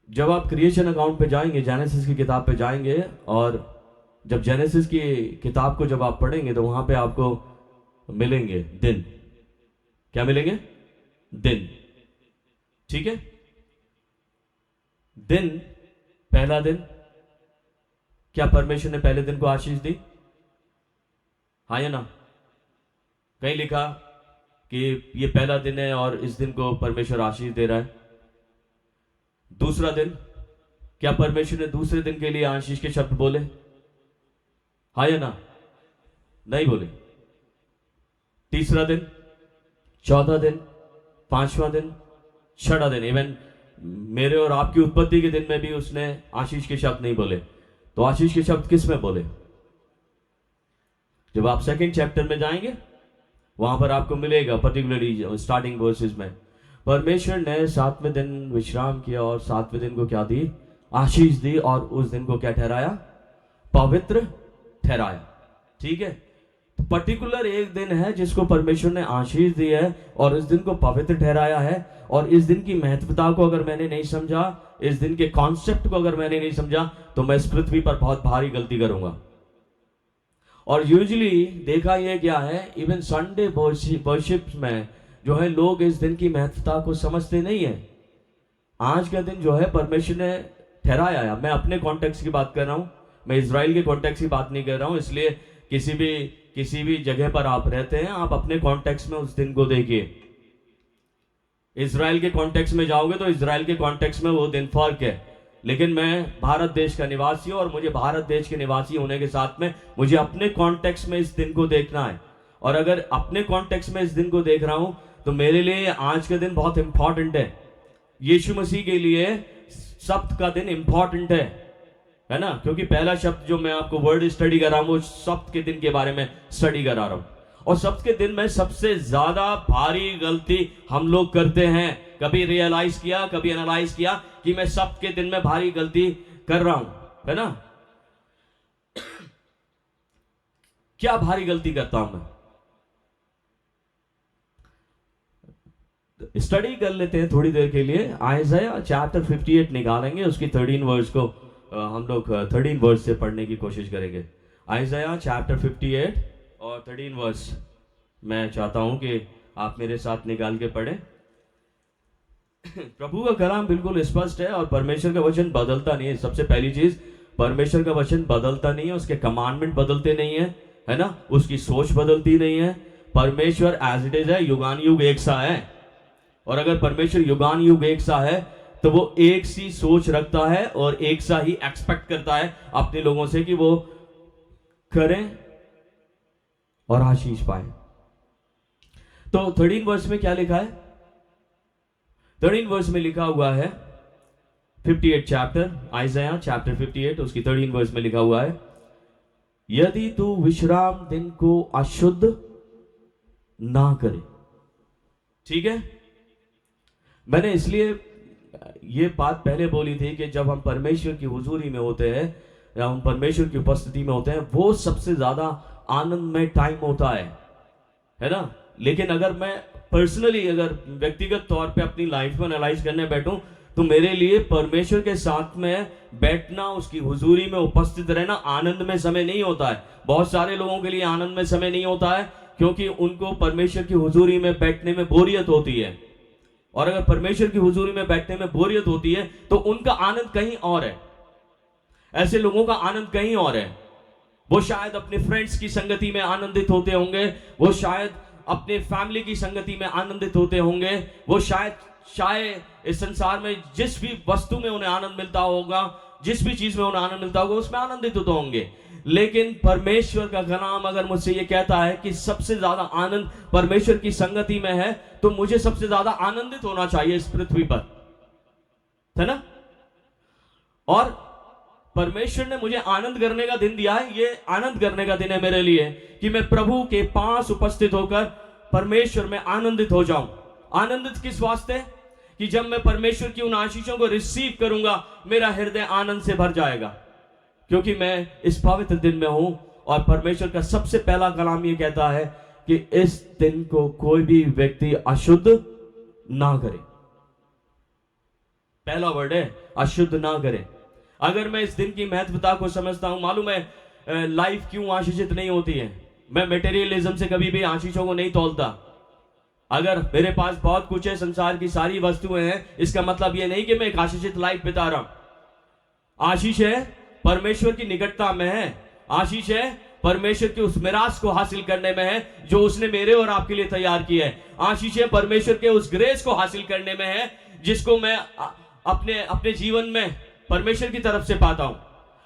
जब आप क्रिएशन अकाउंट पे जाएंगे, जेनेसिस की किताब पे जाएंगे, और जब जेनेसिस की किताब को जब आप पढ़ेंगे तो वहां पे आपको मिलेंगे दिन। क्या मिलेंगे? दिन, ठीक है। दिन, पहला दिन, क्या परमेश्वर ने पहले दिन को आशीष दी? हाँ या ना? कहीं लिखा कि ये पहला दिन है और इस दिन को परमेश्वर आशीष दे रहा है। दूसरा दिन, क्या परमेश्वर ने दूसरे दिन के लिए आशीष के शब्द बोले? हाँ या ना? नहीं बोले। तीसरा दिन, चौथा दिन, पांचवा दिन, छठा दिन, इवन मेरे और आपकी उत्पत्ति के दिन में भी उसने आशीष के शब्द नहीं बोले। तो आशीष के शब्द किस में बोले? जब आप सेकंड चैप्टर में जाएंगे वहां पर आपको मिलेगा, पर्टिकुलरली स्टार्टिंग वर्सेस में परमेश्वर ने 7वें दिन विश्राम किया और 7वें दिन को क्या दी? आशीष दी, और उस दिन को क्या ठहराया? पवित्र ठहराया, ठीक है। तो पर्टिकुलर एक दिन है जिसको परमेश्वर ने आशीष दी है और इस दिन को पवित्र ठहराया है। और इस दिन की महत्वता को अगर मैंने नहीं समझा, इस दिन के कॉन्सेप्ट को अगर मैंने नहीं समझा, तो मैं इस पृथ्वी पर बहुत भारी गलती करूंगा। और यूजुअली देखा यह क्या है, इवन संडे वर्शिप में जो है लोग इस दिन की महत्वता को समझते नहीं है। आज का दिन जो है परमेश्वर ने ठहराया है। मैं अपने कॉन्टेक्स्ट की बात कर रहा हूं, मैं इजराइल के कॉन्टेक्स्ट की बात नहीं कर रहा हूं। इसलिए किसी भी जगह पर आप रहते हैं, आप अपने कॉन्टेक्स्ट में उस दिन को देखिए। इजराइल के कॉन्टेक्स्ट में जाओगे तो इजराइल के कॉन्टेक्स्ट में वो दिन फर्क है, लेकिन मैं भारत देश का निवासी हूं और मुझे भारत देश के निवासी होने के साथ में मुझे अपने कॉन्टेक्स्ट में इस दिन को देखना है। और अगर अपने कॉन्टेक्स्ट में इस दिन को देख रहा हूं तो मेरे लिए आज का दिन बहुत इंपॉर्टेंट है। यीशु मसीह के लिए सब्त का दिन इंपॉर्टेंट है ना, क्योंकि पहला शब्द जो मैं आपको वर्ड स्टडी कर रहा हूं वो सब्त के दिन के बारे में स्टडी करा रहा हूं। और सब्त के दिन में सबसे ज्यादा भारी गलती हम लोग करते हैं। कभी रियलाइज किया, कभी एनालाइज किया कि मैं सब्त के दिन में भारी गलती कर रहा हूं, है ना? क्या भारी गलती करता हूं मैं? स्टडी कर लेते हैं थोड़ी देर के लिए। आइज़ाया चैप्टर 58 निकालेंगे, उसकी 13 वर्स को हम लोग 13 वर्स से पढ़ने की कोशिश करेंगे। आइज़ाया चैप्टर 58 और 13 वर्स मैं चाहता हूं कि आप मेरे साथ निकाल के पढ़ें। प्रभु का कलाम बिल्कुल स्पष्ट है और परमेश्वर का वचन बदलता नहीं है। सबसे पहली चीज, परमेश्वर का वचन बदलता नहीं है, उसके कमांडमेंट बदलते नहीं है ना, उसकी सोच बदलती नहीं है। परमेश्वर एज इट इज है, युगान युग एक सा है। और अगर परमेश्वर युगान युग एक सा है तो वो एक सी सोच रखता है और एक सा ही एक्सपेक्ट करता है अपने लोगों से कि वो करें और आशीष पाए। तो 13 वर्स में क्या लिखा है? 13 वर्स में लिखा हुआ है 58 चैप्टर, आइज़ाया चैप्टर 58 उसकी 13 वर्स में लिखा हुआ है, यदि तू विश्राम दिन को अशुद्ध ना करे। ठीक है, मैंने इसलिए ये बात पहले बोली थी कि जब हम परमेश्वर की हुजूरी में होते हैं या हम परमेश्वर की उपस्थिति में होते हैं वो सबसे ज्यादा आनंदमय टाइम होता है ना। लेकिन अगर मैं पर्सनली, अगर व्यक्तिगत तौर पे अपनी लाइफ में एनालाइज करने बैठूं तो मेरे लिए परमेश्वर के साथ में बैठना, उसकी हुजूरी में उपस्थित रहना आनंद में समय नहीं होता है। बहुत सारे लोगों के लिए आनंद में समय नहीं होता है क्योंकि उनको परमेश्वर की हुजूरी में बैठने में बोरियत होती है। और अगर परमेश्वर की हुजूरी में बैठने में बोरियत होती है तो उनका आनंद कहीं और है, ऐसे लोगों का आनंद कहीं और है। वो शायद अपने फ्रेंड्स की संगति में आनंदित होते होंगे, वो शायद अपने फैमिली की संगति में आनंदित होते होंगे, वो शायद इस संसार में जिस भी वस्तु में उन्हें आनंद मिलता होगा, जिस भी चीज में उन्हें आनंद मिलता होगा उसमें आनंदित होते होंगे। लेकिन परमेश्वर का कलाम अगर मुझसे ये कहता है कि सबसे ज्यादा आनंद परमेश्वर की संगति में है तो मुझे सबसे ज्यादा आनंदित होना चाहिए इस पृथ्वी पर, है ना। और परमेश्वर ने मुझे आनंद करने का दिन दिया है। ये आनंद करने का दिन है मेरे लिए कि मैं प्रभु के पास उपस्थित होकर परमेश्वर में आनंदित हो जाऊं। आनंदित किस वास्ते? कि जब मैं परमेश्वर की उन आशीषों को रिसीव करूंगा मेरा हृदय आनंद से भर जाएगा, क्योंकि मैं इस पवित्र दिन में हूं। और परमेश्वर का सबसे पहला कलाम ये कहता है कि इस दिन को कोई भी व्यक्ति अशुद्ध ना करे। पहला वर्ड है अशुद्ध ना करे। अगर मैं इस दिन की महत्वता को समझता हूं, मालूम है लाइफ क्यों आशीषित नहीं होती है। मैं मटेरियलिज्म से कभी भी आशीषों को नहीं तोलता। अगर मेरे पास बहुत कुछ है, संसार की सारी वस्तुएं हैं, इसका मतलब यह नहीं कि मैं एक आशीषित लाइफ बिता रहा हूं। आशीष है परमेश्वर की निकटता में है, आशीष है परमेश्वर के उस मिरास को हासिल करने में है जो उसने मेरे और आपके लिए तैयार किया है। आशीष है परमेश्वर के उस ग्रेस को हासिल करने में है जिसको मैं अपने जीवन में परमेश्वर की तरफ से पाता हूं।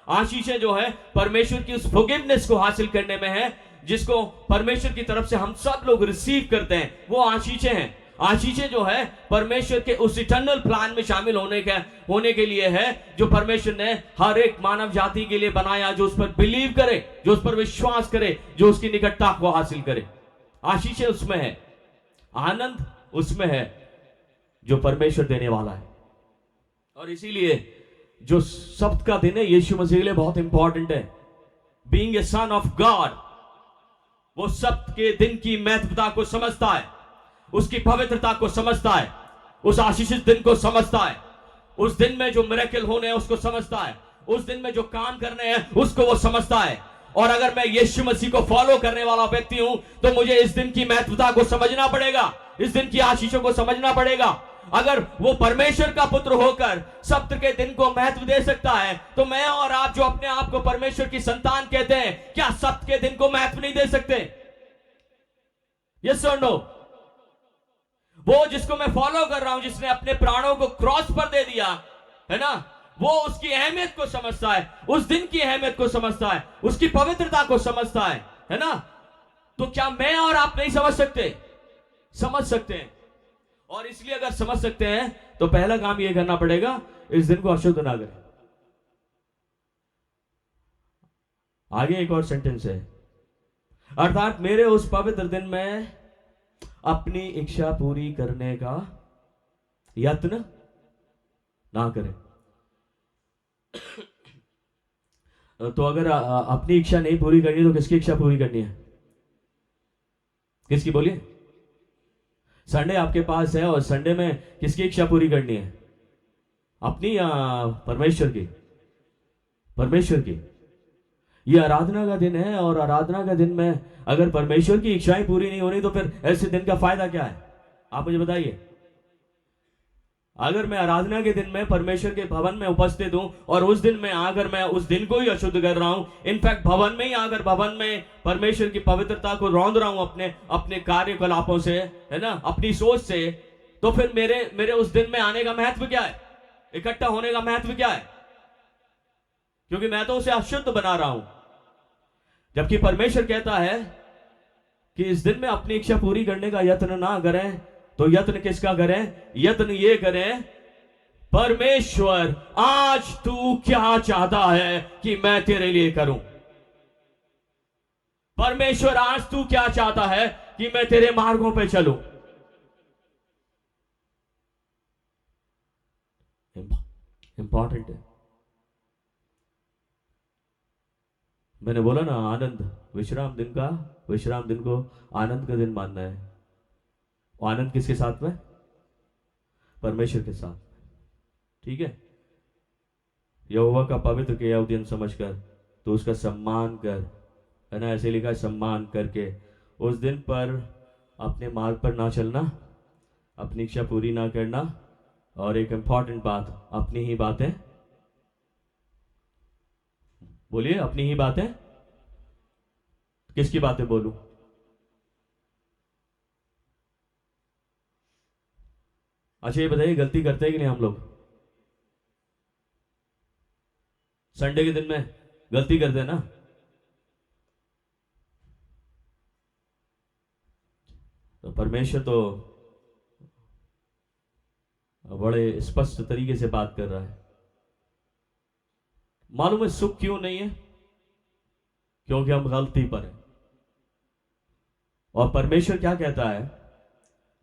आशीष जो है परमेश्वर की उस फॉरगिवनेस को हासिल करने में है जिसको परमेश्वर की तरफ से हम सब लोग रिसीव करते हैं, वो आशीषें हैं। आशीषें जो है परमेश्वर के उस इटर्नल प्लान में शामिल होने के लिए है जो परमेश्वर ने हर एक मानव जाति के लिए बनाया, जो उस पर बिलीव करे, जो उस पर विश्वास करे, जो उसकी निकटता को हासिल करे। आशीषें उसमें है, आनंद उसमें है जो परमेश्वर देने वाला है। और इसीलिए जो सब्त का दिन है यीशु मसीह के लिए बहुत इंपॉर्टेंट है। Being a son of God, वो सब्त के दिन की महत्वता को समझता है, उसकी पवित्रता को समझता है, उस आशीषित दिन को समझता है, उस दिन में जो मिरेकल होने हैं उसको समझता है, उस दिन में जो काम करने हैं उसको वो समझता है। और अगर मैं यीशु मसीह को फॉलो करने वाला व्यक्ति हूं तो मुझे इस दिन की महत्वता को समझना पड़ेगा, इस दिन की आशीषों को समझना पड़ेगा। अगर वो परमेश्वर का पुत्र होकर सब्त के दिन को महत्व दे सकता है तो मैं और आप जो अपने आप को परमेश्वर की संतान कहते हैं, क्या सब्त के दिन को महत्व नहीं दे सकते? यस और नो? वो जिसको मैं फॉलो कर रहा हूं, जिसने अपने प्राणों को क्रॉस पर दे दिया है ना, वो उसकी अहमियत को समझता है, उस दिन की अहमियत को समझता है, उसकी पवित्रता को समझता है ना। तो क्या मैं और आप नहीं समझ सकते? समझ सकते हैं। और इसलिए अगर समझ सकते हैं तो पहला काम यह करना पड़ेगा, इस दिन को अशुद्ध ना करें। आगे एक और सेंटेंस है, अर्थात मेरे उस पवित्र दिन में अपनी इच्छा पूरी करने का यत्न ना करें। तो अगर अपनी इच्छा नहीं पूरी करनी तो किसकी इच्छा पूरी करनी है? किसकी? बोलिए। संडे आपके पास है और संडे में किसकी इच्छा पूरी करनी है? अपनी या परमेश्वर की? परमेश्वर की। ये आराधना का दिन है और आराधना का दिन में अगर परमेश्वर की इच्छाएं पूरी नहीं होनी तो फिर ऐसे दिन का फायदा क्या है? आप मुझे बताइए। अगर मैं आराधना के दिन में परमेश्वर के भवन में उपस्थित हूं और उस दिन में आकर मैं उस दिन को ही अशुद्ध कर रहा हूं, इनफैक्ट भवन में ही आकर भवन में परमेश्वर की पवित्रता को रौंद रहा हूं अपने कार्यकलापों से, है ना, अपनी सोच से, तो फिर मेरे उस दिन में आने का महत्व क्या है? इकट्ठा होने का महत्व क्या है? क्योंकि मैं तो उसे अशुद्ध बना रहा हूं। जबकि परमेश्वर कहता है कि इस दिन में अपनी इच्छा पूरी करने का यत्न ना करें, तो यत्न किसका करें? यत्न ये करें, परमेश्वर आज तू क्या चाहता है कि मैं तेरे लिए करूं? परमेश्वर आज तू क्या चाहता है कि मैं तेरे मार्गों पे चलूं? इंपॉर्टेंट है। मैंने बोला ना, आनंद, विश्राम दिन को आनंद का दिन मानना है। आनंद किसके साथ में? परमेश्वर के साथ। ठीक है। यहोवा का पवित्र किया हुआ दिन समझकर तो उसका सम्मान कर, है ना, ऐसे लिखा है, सम्मान करके उस दिन पर अपने मार्ग पर ना चलना, अपनी इच्छा पूरी ना करना, और एक इंपॉर्टेंट बात, अपनी ही बातें, बोलिए, अपनी ही बातें। किसकी बातें बोलूं? अच्छा ये बताइए, गलती करते हैं कि नहीं हम लोग? संडे के दिन में गलती करते हैं ना? तो परमेश्वर तो बड़े स्पष्ट तरीके से बात कर रहा है। मालूम है सुख क्यों नहीं है? क्योंकि हम गलती पर हैं। और परमेश्वर क्या कहता है?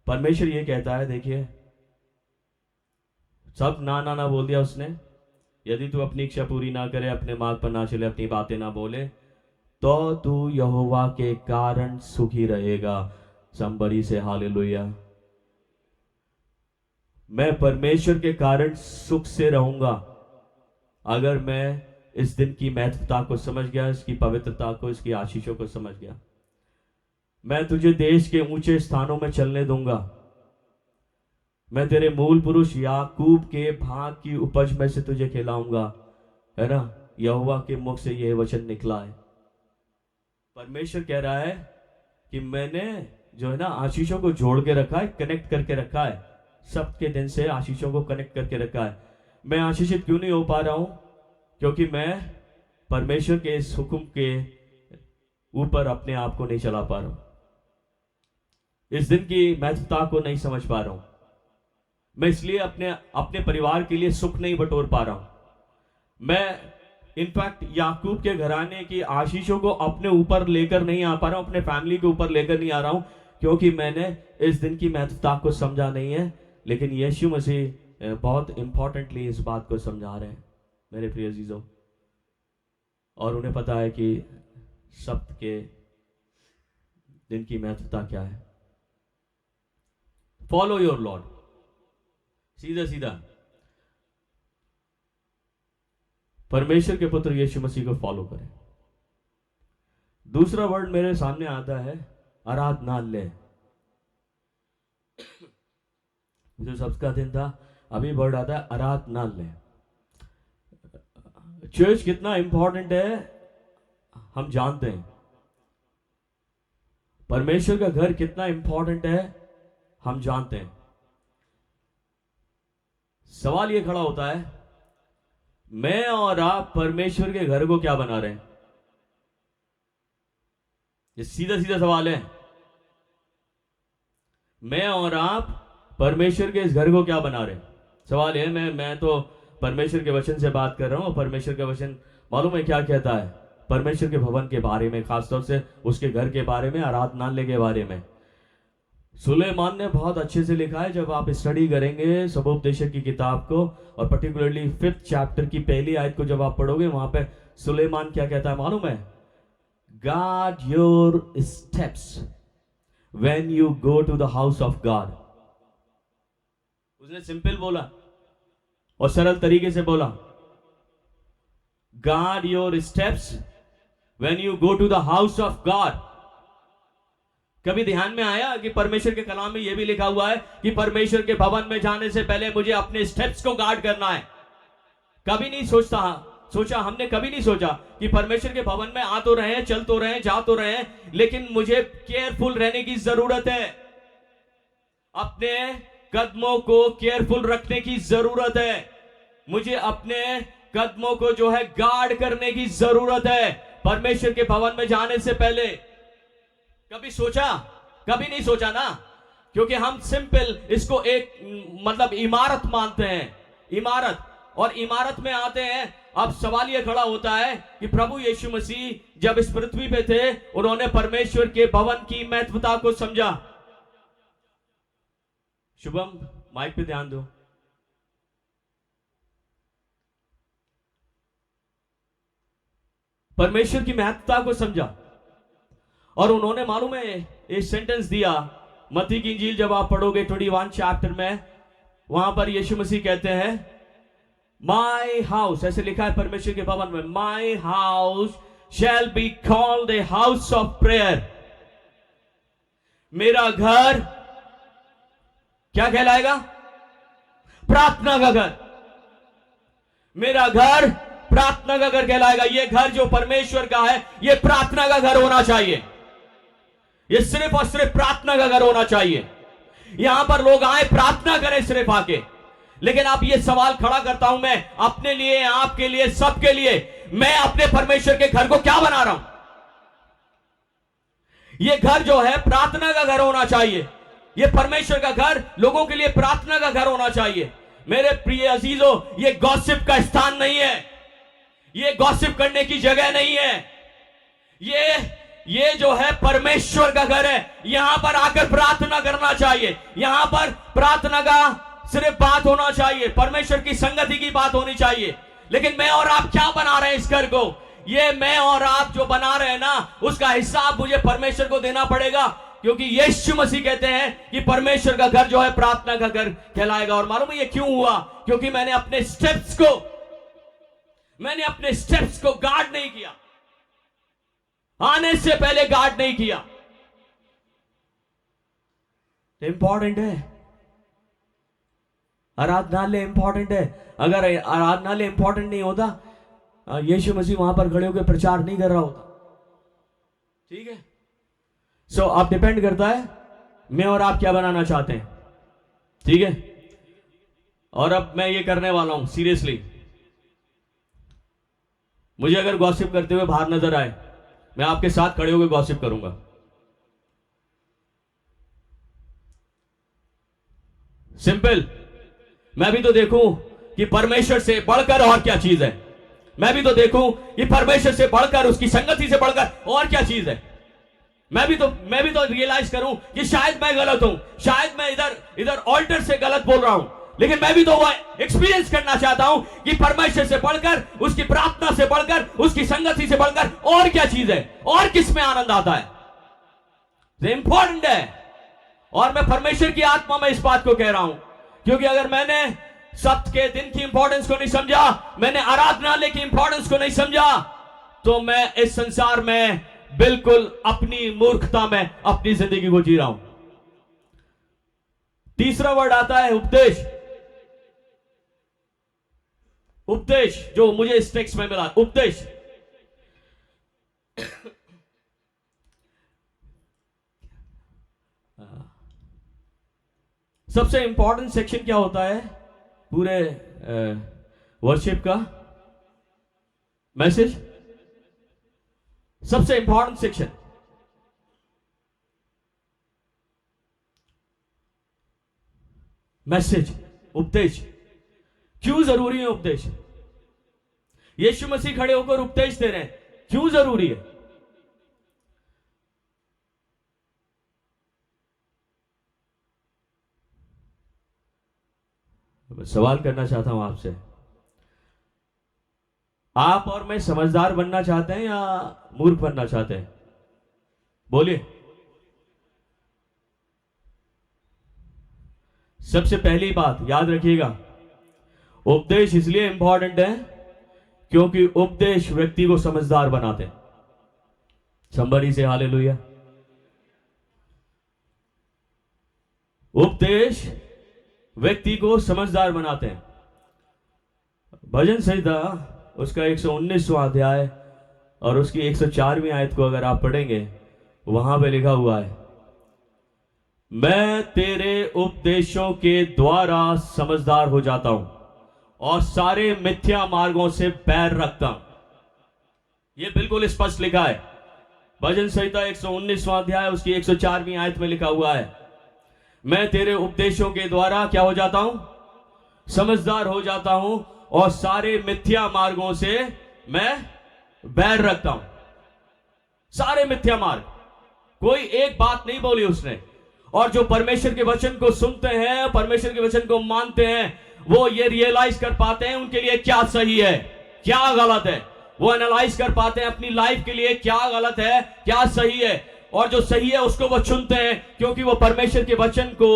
परमेश्वर ये कहता है, देखिए, सब ना बोल दिया उसने। यदि तू अपनी इच्छा पूरी ना करे, अपने मार्ग पर ना चले, अपनी बातें ना बोले, तो तू यहोवा के कारण सुखी रहेगा। समबड़ी से हालेलुया। मैं परमेश्वर के कारण सुख से रहूंगा अगर मैं इस दिन की महत्वता को समझ गया, इसकी पवित्रता को, इसकी आशीषों को समझ गया। मैं तुझे देश के ऊंचे स्थानों में चलने दूंगा। मैं तेरे मूल पुरुष याकूब के भाग की उपज में से तुझे खिलाऊंगा, है ना। यहोवा के मुख से यह वचन निकला है। परमेश्वर कह रहा है कि मैंने जो है ना आशीषों को जोड़ के रखा है, कनेक्ट करके रखा है, सब्त के दिन से आशीषों को कनेक्ट करके रखा है। मैं आशीषित क्यों नहीं हो पा रहा हूं? क्योंकि मैं परमेश्वर के इस हुक्म के ऊपर अपने आप को नहीं चला पा रहा हूं, इस दिन की महत्वता को नहीं समझ पा रहा हूं। मैं इसलिए अपने परिवार के लिए सुख नहीं बटोर पा रहा हूं। मैं इनफैक्ट याकूब के घराने की आशीषों को अपने ऊपर लेकर नहीं आ पा रहा हूं, अपने फैमिली के ऊपर लेकर नहीं आ रहा हूं, क्योंकि मैंने इस दिन की महत्वता को समझा नहीं है। लेकिन यीशु मसीह बहुत इंपॉर्टेंटली इस बात को समझा रहे हैं मेरे प्रिय अजीजों, और उन्हें पता है कि सब्त के दिन की महत्वता क्या है। फॉलो योर लॉर्ड, सीधा सीधा परमेश्वर के पुत्र यीशु मसीह को फॉलो करें। दूसरा वर्ड मेरे सामने आता है आराधनालय। जो सब्त का दिन था, अभी वर्ड आता है आराधनालय। चर्च कितना इंपॉर्टेंट है हम जानते हैं। परमेश्वर का घर कितना इंपॉर्टेंट है हम जानते हैं। सवाल यह खड़ा होता है, मैं और आप परमेश्वर के घर को क्या बना रहे हैं? ये सीधा सीधा सवाल है। मैं और आप परमेश्वर के इस घर को क्या बना रहे हैं? सवाल है। मैं तो परमेश्वर के वचन से बात कर रहा हूं, और परमेश्वर का वचन मालूम है क्या कहता है? परमेश्वर के भवन के बारे में, खासतौर से उसके घर के बारे में, आराधनालय के बारे में सुलेमान ने बहुत अच्छे से लिखा है। जब आप स्टडी करेंगे सबोपदेशक की किताब को, और पर्टिकुलरली 5th चैप्टर की पहली आयत को जब आप पढ़ोगे, वहां पे सुलेमान क्या कहता है मालूम है? Guard your steps when you go to the house of God. उसने सिंपल बोला और सरल तरीके से बोला, guard your steps when you go to the house of God. कभी ध्यान में आया कि परमेश्वर के कलाम में यह भी लिखा हुआ है कि परमेश्वर के भवन में जाने से पहले मुझे अपने स्टेप्स को गार्ड करना है? कभी नहीं सोचा हमने कभी नहीं सोचा कि परमेश्वर के भवन में आ तो रहे हैं, चल तो रहे हैं, जा तो रहे हैं, लेकिन मुझे केयरफुल रहने की जरूरत है। अपने कदमों को केयरफुल रखने की जरूरत है। मुझे अपने कदमों को जो है गार्ड करने की जरूरत है परमेश्वर के भवन में जाने से पहले। कभी सोचा? कभी नहीं सोचा ना, क्योंकि हम सिंपल इसको एक मतलब इमारत मानते हैं, इमारत। और इमारत में आते हैं। अब सवाल यह खड़ा होता है कि प्रभु यीशु मसीह जब इस पृथ्वी पे थे, उन्होंने परमेश्वर के भवन की महत्वता को समझा। शुभम, माइक पे ध्यान दो। परमेश्वर की महत्वता को समझा, और उन्होंने मालूम है एक सेंटेंस दिया। मत्ती की इंजील जब आप पढ़ोगे 21 चैप्टर में, वहां पर यीशु मसीह कहते हैं, माई हाउस, ऐसे लिखा है परमेश्वर के भवन में, my house shall be called a house of prayer. मेरा घर क्या कहलाएगा? प्रार्थना का घर। मेरा घर प्रार्थना का घर कहलाएगा। यह घर जो परमेश्वर का है, यह प्रार्थना का घर होना चाहिए। यह सिर्फ और सिर्फ प्रार्थना का घर होना चाहिए। यहां पर लोग आए, प्रार्थना करें सिर्फ आके। लेकिन आप ये सवाल खड़ा करता हूं मैं अपने लिए, आपके लिए, सबके लिए, मैं अपने परमेश्वर के घर को क्या बना रहा हूं? यह घर जो है प्रार्थना का घर होना चाहिए। यह परमेश्वर का घर लोगों के लिए प्रार्थना का घर होना चाहिए। मेरे प्रिय अजीजों, यह गॉसिप का स्थान नहीं है, यह गॉसिप करने की जगह नहीं है। ये जो है परमेश्वर का घर है। यहां पर आकर प्रार्थना करना चाहिए। यहां पर प्रार्थना का सिर्फ बात होना चाहिए, परमेश्वर की संगति की बात होनी चाहिए। लेकिन मैं और आप क्या बना रहे हैं इस घर को? ये मैं और आप जो बना रहे हैं ना, उसका हिसाब मुझे परमेश्वर को देना पड़ेगा। क्योंकि यीशु मसीह कहते हैं कि परमेश्वर का घर जो है प्रार्थना का घर कहलाएगा। और मालूम है ये क्यों हुआ? क्योंकि मैंने अपने स्टेप्स को गार्ड नहीं किया, आने से पहले गार्ड नहीं किया। इंपॉर्टेंट है, आराधनालय इंपॉर्टेंट है। अगर आराधनालय इंपॉर्टेंट नहीं होता, यीशु मसीह वहां पर खड़े होकर प्रचार नहीं कर रहा होता। ठीक है? सो आप डिपेंड करता है मैं और आप क्या बनाना चाहते हैं। ठीक है? और अब मैं ये करने वाला हूं सीरियसली। मुझे अगर गॉसिप करते हुए बाहर नजर आए, मैं आपके साथ खड़े होकर गॉसिप करूंगा। सिंपल। मैं भी तो देखूं कि परमेश्वर से बढ़कर और क्या चीज है। मैं भी तो देखूं कि परमेश्वर से बढ़कर, उसकी संगति से बढ़कर और क्या चीज है। मैं भी तो रियलाइज करूं कि शायद मैं गलत हूं, शायद मैं इधर ऑल्टर से गलत बोल रहा हूं, लेकिन मैं भी तो वो एक्सपीरियंस करना चाहता हूं कि परमेश्वर से बढ़कर, उसकी प्रार्थना से बढ़कर, उसकी संगति से बढ़कर और क्या चीज है, और किस में आनंद आता है। इंपॉर्टेंट है। और मैं परमेश्वर की आत्मा में इस बात को कह रहा हूं, क्योंकि अगर मैंने सप्त के दिन की इंपॉर्टेंस को नहीं समझा, मैंने आराधनालय की इंपॉर्टेंस को नहीं समझा, तो मैं इस संसार में बिल्कुल अपनी मूर्खता में अपनी जिंदगी को जी रहा हूं। तीसरा वर्ड आता है उपदेश। उपदेश जो मुझे इस टेक्स्ट में मिला, उपदेश। सबसे इंपॉर्टेंट सेक्शन क्या होता है पूरे वर्शिप का मैसेज? सबसे इंपॉर्टेंट सेक्शन मैसेज, उपदेश। क्यों जरूरी है उपदेश? यीशु मसीह खड़े होकर उपदेश दे रहे हैं, क्यों जरूरी है? मैं सवाल करना चाहता हूं आपसे, आप और मैं समझदार बनना चाहते हैं या मूर्ख बनना चाहते हैं? बोलिए। सबसे पहली बात याद रखिएगा, उपदेश इसलिए इंपॉर्टेंट है क्योंकि उपदेश व्यक्ति को समझदार बनाते हैं। somebody से हालेलुया। उपदेश व्यक्ति को समझदार बनाते हैं। भजन संहिता उसका 119वां अध्याय और उसकी 104वीं आयत को अगर आप पढ़ेंगे, वहां पे लिखा हुआ है, मैं तेरे उपदेशों के द्वारा समझदार हो जाता हूं और सारे मिथ्या मार्गों से बैर रखता हूं। यह बिल्कुल स्पष्ट लिखा है। भजन संहिता 119वां अध्याय उसकी 104वीं आयत में लिखा हुआ है, मैं तेरे उपदेशों के द्वारा क्या हो जाता हूं? समझदार हो जाता हूं और सारे मिथ्या मार्गों से मैं बैर रखता हूं। सारे मिथ्या मार्ग, कोई एक बात नहीं बोली उसने। और जो परमेश्वर के वचन को सुनते हैं, परमेश्वर के वचन को मानते हैं, वो ये रियलाइज कर पाते हैं उनके लिए क्या सही है, क्या गलत है। वो एनालाइज कर पाते हैं अपनी लाइफ के लिए क्या गलत है, क्या सही है, और जो सही है उसको वो चुनते हैं क्योंकि वो परमेश्वर के वचन को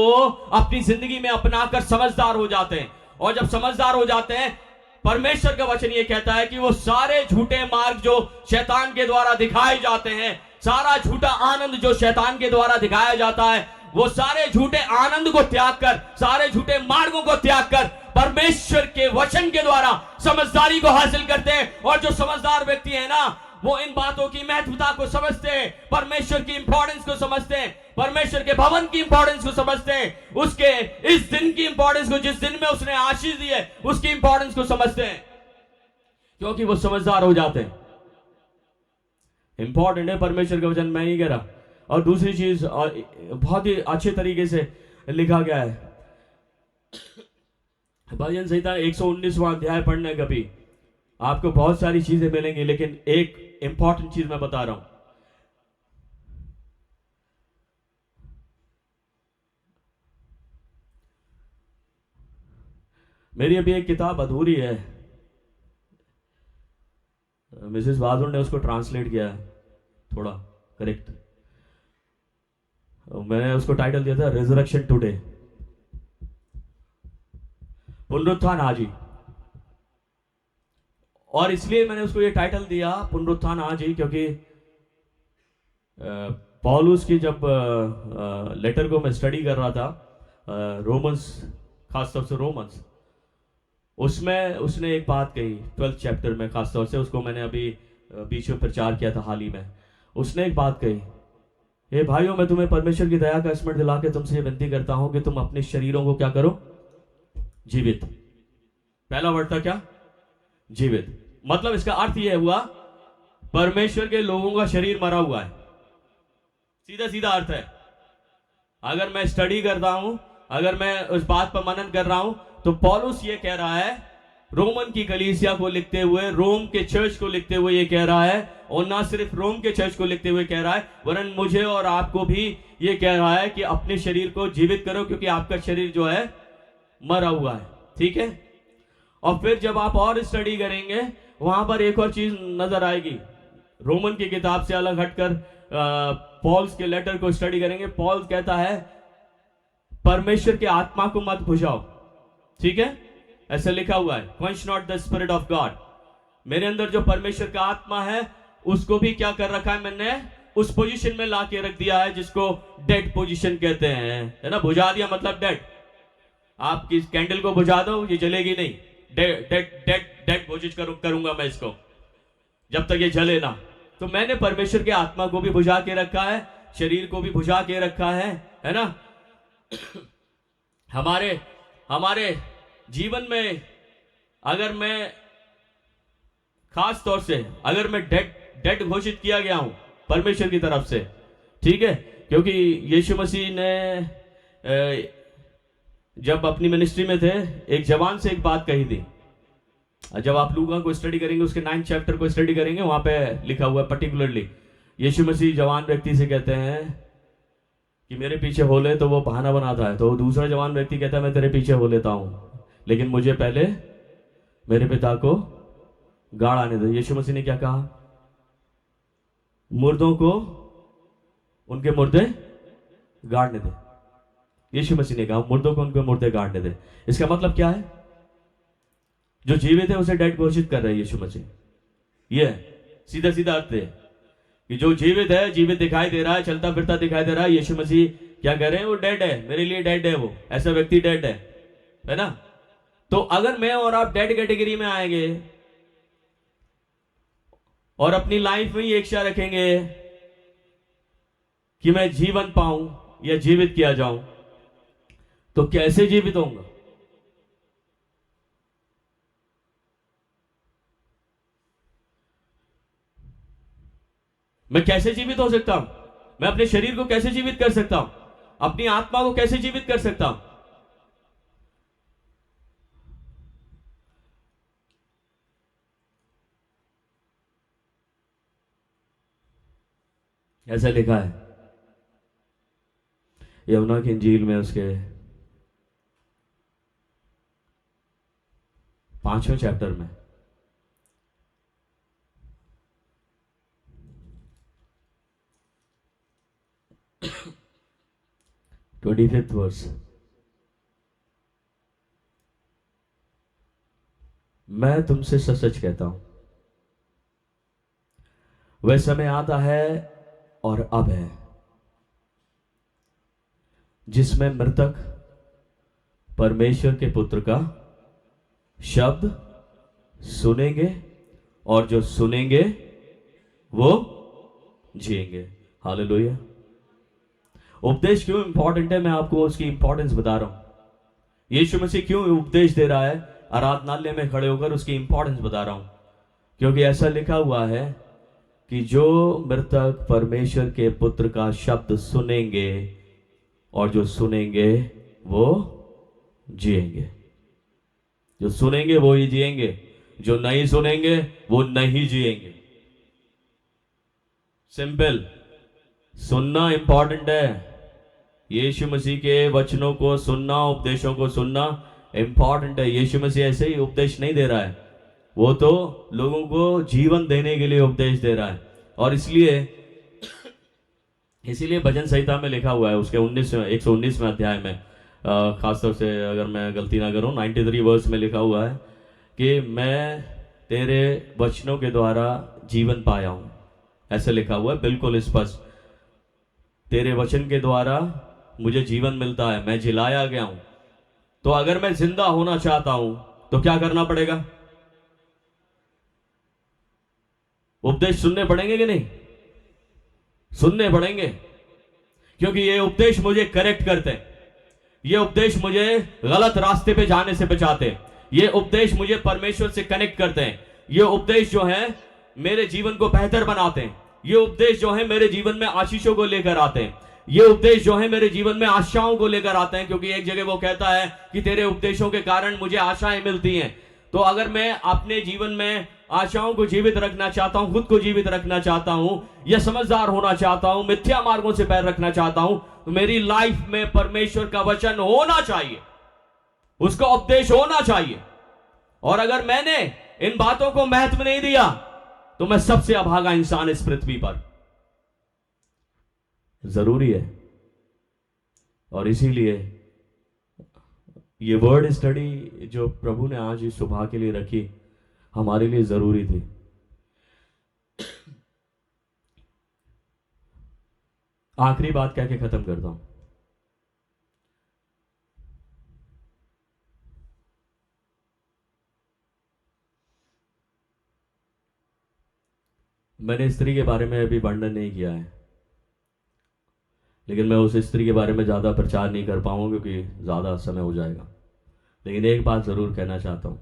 अपनी जिंदगी में अपनाकर समझदार हो जाते हैं। और जब समझदार हो जाते हैं, परमेश्वर का वचन ये कहता है कि वो सारे झूठे मार्ग जो शैतान के द्वारा दिखाए जाते हैं, सारा झूठा आनंद जो शैतान के द्वारा दिखाया जाता है, वो सारे झूठे आनंद को त्याग कर, सारे झूठे मार्गों को त्याग कर परमेश्वर के वचन के द्वारा समझदारी को हासिल करते हैं। और जो समझदार व्यक्ति है ना, वो इन बातों की महत्वता को समझते हैं, परमेश्वर की इंपॉर्टेंस को समझते हैं, परमेश्वर के भवन की इंपॉर्टेंस को समझते हैं, उसके इस दिन की इंपॉर्टेंस को, जिस दिन में उसने आशीष दी है उसकी इंपॉर्टेंस को समझते हैं, क्योंकि वो समझदार हो जाते हैं। इंपॉर्टेंट है परमेश्वर का वचन, मैं नहीं कह रहा। और दूसरी चीज बहुत ही अच्छे तरीके से लिखा गया है, भजन संहिता 119वां अध्याय पढ़ने कभी आपको बहुत सारी चीजें मिलेंगी, लेकिन एक इंपॉर्टेंट चीज मैं बता रहा हूं। मेरी अभी एक किताब अधूरी है, मिसेस बहादुर ने उसको ट्रांसलेट किया है थोड़ा करेक्ट। मैंने उसको टाइटल दिया था रिजरेक्शन टुडे, पुनरुत्थान आज ही। और इसलिए मैंने उसको ये टाइटल दिया पुनरुत्थान आज ही क्योंकि पौलुस की जब लेटर को मैं स्टडी कर रहा था, रोमन्स, खासतौर से रोमन्स, उसमें उसने एक बात कही 12th चैप्टर में, खासतौर से उसको मैंने अभी बीच में प्रचार किया था हाल ही में। उसने एक बात कही, हे भाइयों, मैं तुम्हें परमेश्वर की दया का स्मरण दिला के तुमसे ये विनती करता हूं कि तुम अपने शरीरों को क्या करो? जीवित। पहला वर्ड था क्या? जीवित। मतलब इसका अर्थ यह हुआ परमेश्वर के लोगों का शरीर मरा हुआ है, सीधा सीधा अर्थ है। अगर मैं स्टडी करता हूं, अगर मैं उस बात पर मनन कर रहा हूं, तो पौलुस ये कह रहा है रोमन की कलीसिया को लिखते हुए, रोम के चर्च को लिखते हुए ये कह रहा है, और ना सिर्फ रोम के चर्च को लिखते हुए कह रहा है, वरन मुझे और आपको भी ये कह रहा है कि अपने शरीर को जीवित करो क्योंकि आपका शरीर जो है मरा हुआ है। ठीक है। और फिर जब आप और स्टडी करेंगे, वहां पर एक और चीज नजर आएगी। रोमन की किताब से अलग हटकर पॉल्स के लेटर को स्टडी करेंगे। पॉल कहता है परमेश्वर के आत्मा को मत बुझाओ। ठीक है, ऐसा लिखा हुआ है, quench not the spirit of God। मेरे अंदर जो परमेश्वर का आत्मा है उसको भी क्या कर रखा है मैंने? उस पोजीशन में ला के रख दिया है जिसको डेड पोजीशन कहते हैं, है ना। बुझा दिया मतलब डेड। आपकी कैंडल को बुझा दो, ये जलेगी नहीं। Dead dead dead dead position करूंगा मैं इसको जब तक ये जले ना। तो मैंने परमेश्वर के आत्मा को भी बुझा के रखा है, शरीर को भी बुझा के रखा है ना। हमारे हमारे जीवन में अगर मैं खास तौर से अगर मैं डेड घोषित किया गया हूं परमेश्वर की तरफ से, ठीक है, क्योंकि यीशु मसीह ने जब अपनी मिनिस्ट्री में थे एक जवान से एक बात कही थी। जब आप लूका को स्टडी करेंगे, उसके 9 चैप्टर को स्टडी करेंगे, वहां पे लिखा हुआ है पर्टिकुलरली यीशु मसीह जवान व्यक्ति से कहते हैं कि मेरे पीछे हो ले, तो वो बहाना बनाता है। तो दूसरा जवान व्यक्ति कहता है मैं तेरे पीछे हो लेता हूं, लेकिन मुझे पहले मेरे पिता को गाड़ आने दो। यीशु मसीह ने क्या कहा? मुर्दों को उनके मुर्दे गाड़ने दे। यीशु मसीह ने कहा मुर्दों को उनके मुर्दे गाड़ने दे। इसका मतलब क्या है? जो जीवित है उसे डेड घोषित कर रहा है यीशु मसीह। यह सीधा सीधा अर्थ है कि जो जीवित है, जीवित दिखाई दे रहा है, चलता फिरता दिखाई दे रहा है, यीशु मसीह क्या कह रहे हैं? वो डेड है, मेरे लिए डेड है, वो ऐसा व्यक्ति डेड है ना। तो अगर मैं और आप डेड कैटेगरी में आएंगे और अपनी लाइफ में ही इच्छा रखेंगे कि मैं जीवन पाऊं या जीवित किया जाऊं, तो कैसे जीवित होऊंगा? मैं कैसे जीवित हो सकता हूं? मैं अपने शरीर को कैसे जीवित कर सकता हूं? अपनी आत्मा को कैसे जीवित कर सकता हूं? ऐसा लिखा है यूहन्ना की इंजील में, उसके 5वें चैप्टर में 25th वर्स, मैं तुमसे सच सच कहता हूं, वह समय आता है और अब है जिसमें मृतक परमेश्वर के पुत्र का शब्द सुनेंगे, और जो सुनेंगे वो जिएंगे। हालेलुया। उपदेश क्यों इंपॉर्टेंट है? मैं आपको उसकी इंपॉर्टेंस बता रहा हूं। यीशु मसीह क्यों उपदेश दे रहा है? आराधनालय में खड़े होकर उसकी इंपॉर्टेंस बता रहा हूं, क्योंकि ऐसा लिखा हुआ है कि जो मृतक परमेश्वर के पुत्र का शब्द सुनेंगे, और जो सुनेंगे वो जिएंगे। जो सुनेंगे वो ही जिएंगे, जो नहीं सुनेंगे वो नहीं जिएंगे। सिंपल। सुनना इंपॉर्टेंट है। यीशु मसीह के वचनों को सुनना, उपदेशों को सुनना इंपॉर्टेंट है। यीशु मसीह ऐसे ही उपदेश नहीं दे रहा है, वो तो लोगों को जीवन देने के लिए उपदेश दे रहा है। और इसीलिए भजन संहिता में लिखा हुआ है, उसके 119वें अध्याय में, खासतौर से अगर मैं गलती ना करूं 93 वर्स में लिखा हुआ है कि मैं तेरे वचनों के द्वारा जीवन पाया हूं। ऐसे लिखा हुआ है, बिल्कुल स्पष्ट। तेरे वचन के द्वारा मुझे जीवन मिलता है, मैं जिलाया गया हूं। तो अगर मैं जिंदा होना चाहता हूं तो क्या करना पड़ेगा? उपदेश सुनने पड़ेंगे कि नहीं? सुनने पड़ेंगे, क्योंकि ये उपदेश मुझे करेक्ट करते हैं। ये उपदेश मुझे गलत रास्ते पे जाने से बचाते हैं। ये उपदेश मुझे परमेश्वर से कनेक्ट करते हैं। ये उपदेश जो है मेरे जीवन को बेहतर बनाते हैं। ये उपदेश जो है मेरे जीवन में आशीषों को लेकर आते हैं। ये उपदेश जो है मेरे जीवन में आशाओं को लेकर आते हैं, क्योंकि एक जगह वो कहता है कि तेरे उपदेशों के कारण मुझे आशाएं मिलती हैं। तो अगर मैं अपने जीवन में आशाओं को जीवित रखना चाहता हूं, खुद को जीवित रखना चाहता हूं, या समझदार होना चाहता हूं, मिथ्या मार्गों से पैर रखना चाहता हूं, तो मेरी लाइफ में परमेश्वर का वचन होना चाहिए, उसका उपदेश होना चाहिए। और अगर मैंने इन बातों को महत्व नहीं दिया तो मैं सबसे अभागा इंसान इस पृथ्वी पर। जरूरी है। और इसीलिए ये वर्ड स्टडी जो प्रभु ने आज इस सुबह के लिए रखी, हमारे लिए जरूरी थी। आखिरी बात कह के खत्म करता हूं। मैंने स्त्री के बारे में अभी वर्णन नहीं किया है, लेकिन मैं उस स्त्री के बारे में ज़्यादा प्रचार नहीं कर पाऊंगा क्योंकि ज़्यादा समय हो जाएगा। लेकिन एक बात ज़रूर कहना चाहता हूं,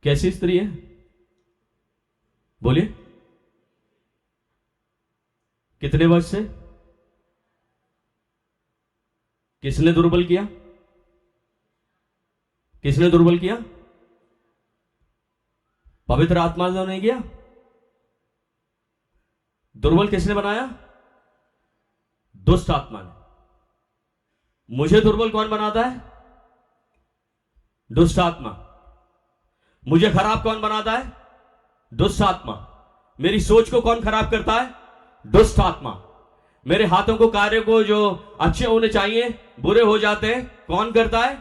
कैसी स्त्री है? बोलिए, कितने वर्ष से? किसने दुर्बल किया? किसने दुर्बल किया? पवित्र आत्मा ने नहीं किया। दुर्बल किसने बनाया? दुष्ट आत्मा ने। मुझे दुर्बल कौन बनाता है? दुष्ट आत्मा। मुझे खराब कौन बनाता है? दुष्ट आत्मा। मेरी सोच को कौन खराब करता है? दुष्ट आत्मा। मेरे हाथों को, कार्य को जो अच्छे होने चाहिए बुरे हो जाते हैं, कौन करता है?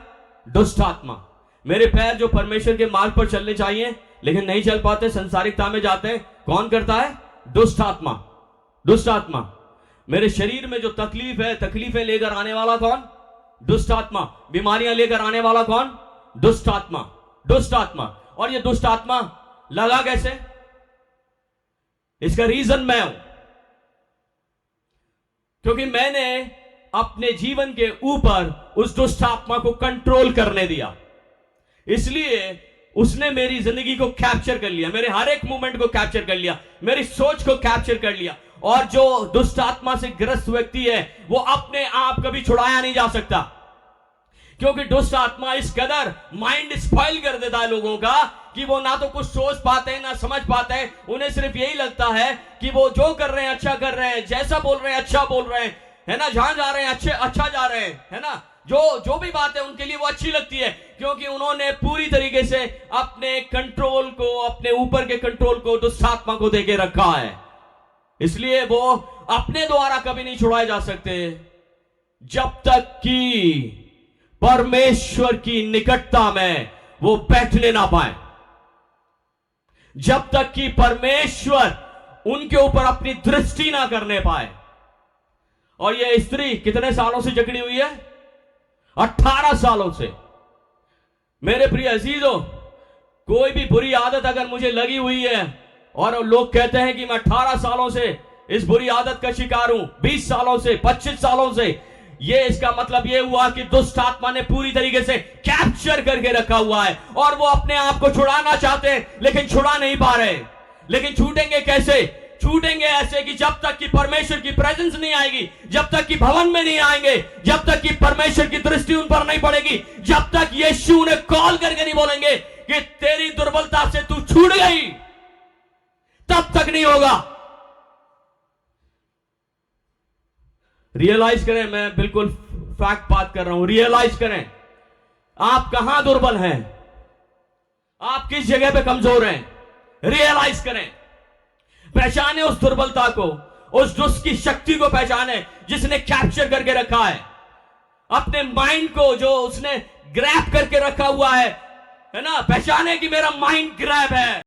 दुष्ट आत्मा। मेरे पैर जो परमेश्वर के मार्ग पर चलने चाहिए लेकिन नहीं चल पाते, संसारिकता में जाते हैं, कौन करता है? दुष्ट आत्मा। दुष्ट आत्मा। मेरे शरीर में जो तकलीफ है, तकलीफें लेकर आने वाला कौन? दुष्ट आत्मा। बीमारियां लेकर आने वाला कौन? दुष्ट आत्मा। दुष्ट आत्मा। और ये दुष्ट आत्मा लगा कैसे? इसका रीजन मैं हूं, क्योंकि मैंने अपने जीवन के ऊपर उस दुष्ट आत्मा को कंट्रोल करने दिया। इसलिए उसने मेरी जिंदगी को कैप्चर कर लिया, मेरे हर एक मूवमेंट को कैप्चर कर लिया, मेरी सोच को कैप्चर कर लिया। और जो दुष्ट आत्मा से ग्रस्त व्यक्ति है वो अपने आप कभी छुड़ाया नहीं जा सकता, क्योंकि दुष्ट आत्मा इस कदर माइंड स्पॉइल कर देता है लोगों का कि वो ना तो कुछ सोच पाते हैं ना समझ पाते हैं। उन्हें सिर्फ यही लगता है कि वो जो कर रहे हैं अच्छा कर रहे हैं, जैसा बोल रहे हैं अच्छा बोल रहे हैं, है ना, जहां जा रहे हैं अच्छा जा रहे हैं, है ना, जो भी बात है उनके लिए वो अच्छी लगती है, क्योंकि उन्होंने पूरी तरीके से अपने कंट्रोल को, अपने ऊपर के कंट्रोल को दुष्ट आत्मा को देके रखा है। इसलिए वो अपने द्वारा कभी नहीं छुड़ाए जा सकते जब तक कि परमेश्वर की निकटता में वो बैठने ना पाए, जब तक कि परमेश्वर उनके ऊपर अपनी दृष्टि ना करने पाए। और ये स्त्री कितने सालों से जकड़ी हुई है? 18 सालों से। मेरे प्रिय अजीजों, कोई भी बुरी आदत अगर मुझे लगी हुई है और लोग कहते हैं कि मैं 18 सालों से इस बुरी आदत का शिकार हूं, 20 सालों से, 25 सालों से, ये इसका मतलब ये हुआ कि दुष्ट आत्मा ने पूरी तरीके से कैप्चर करके रखा हुआ है और वो अपने आप को छुड़ाना चाहते हैं लेकिन छुड़ा नहीं पा रहे। लेकिन छूटेंगे कैसे? छूटेंगे ऐसे कि जब तक कि परमेश्वर की प्रेजेंस नहीं आएगी, जब तक कि भवन में नहीं आएंगे, जब तक कि परमेश्वर की दृष्टि उन पर नहीं पड़ेगी, जब तक यीशु उन्हें कॉल करके नहीं बोलेंगे कि तेरी दुर्बलता से तू छूट गई, तब तक नहीं होगा। रियलाइज करें, मैं बिल्कुल फैक्ट बात कर रहा हूं। रियलाइज करें आप कहां दुर्बल हैं, आप किस जगह पे कमजोर हैं। रियलाइज करें, पहचाने उस दुर्बलता को, उस दुष्ट की शक्ति को पहचाने जिसने कैप्चर करके रखा है अपने माइंड को, जो उसने ग्रैब करके रखा हुआ है ना। पहचाने कि मेरा माइंड ग्रैब है,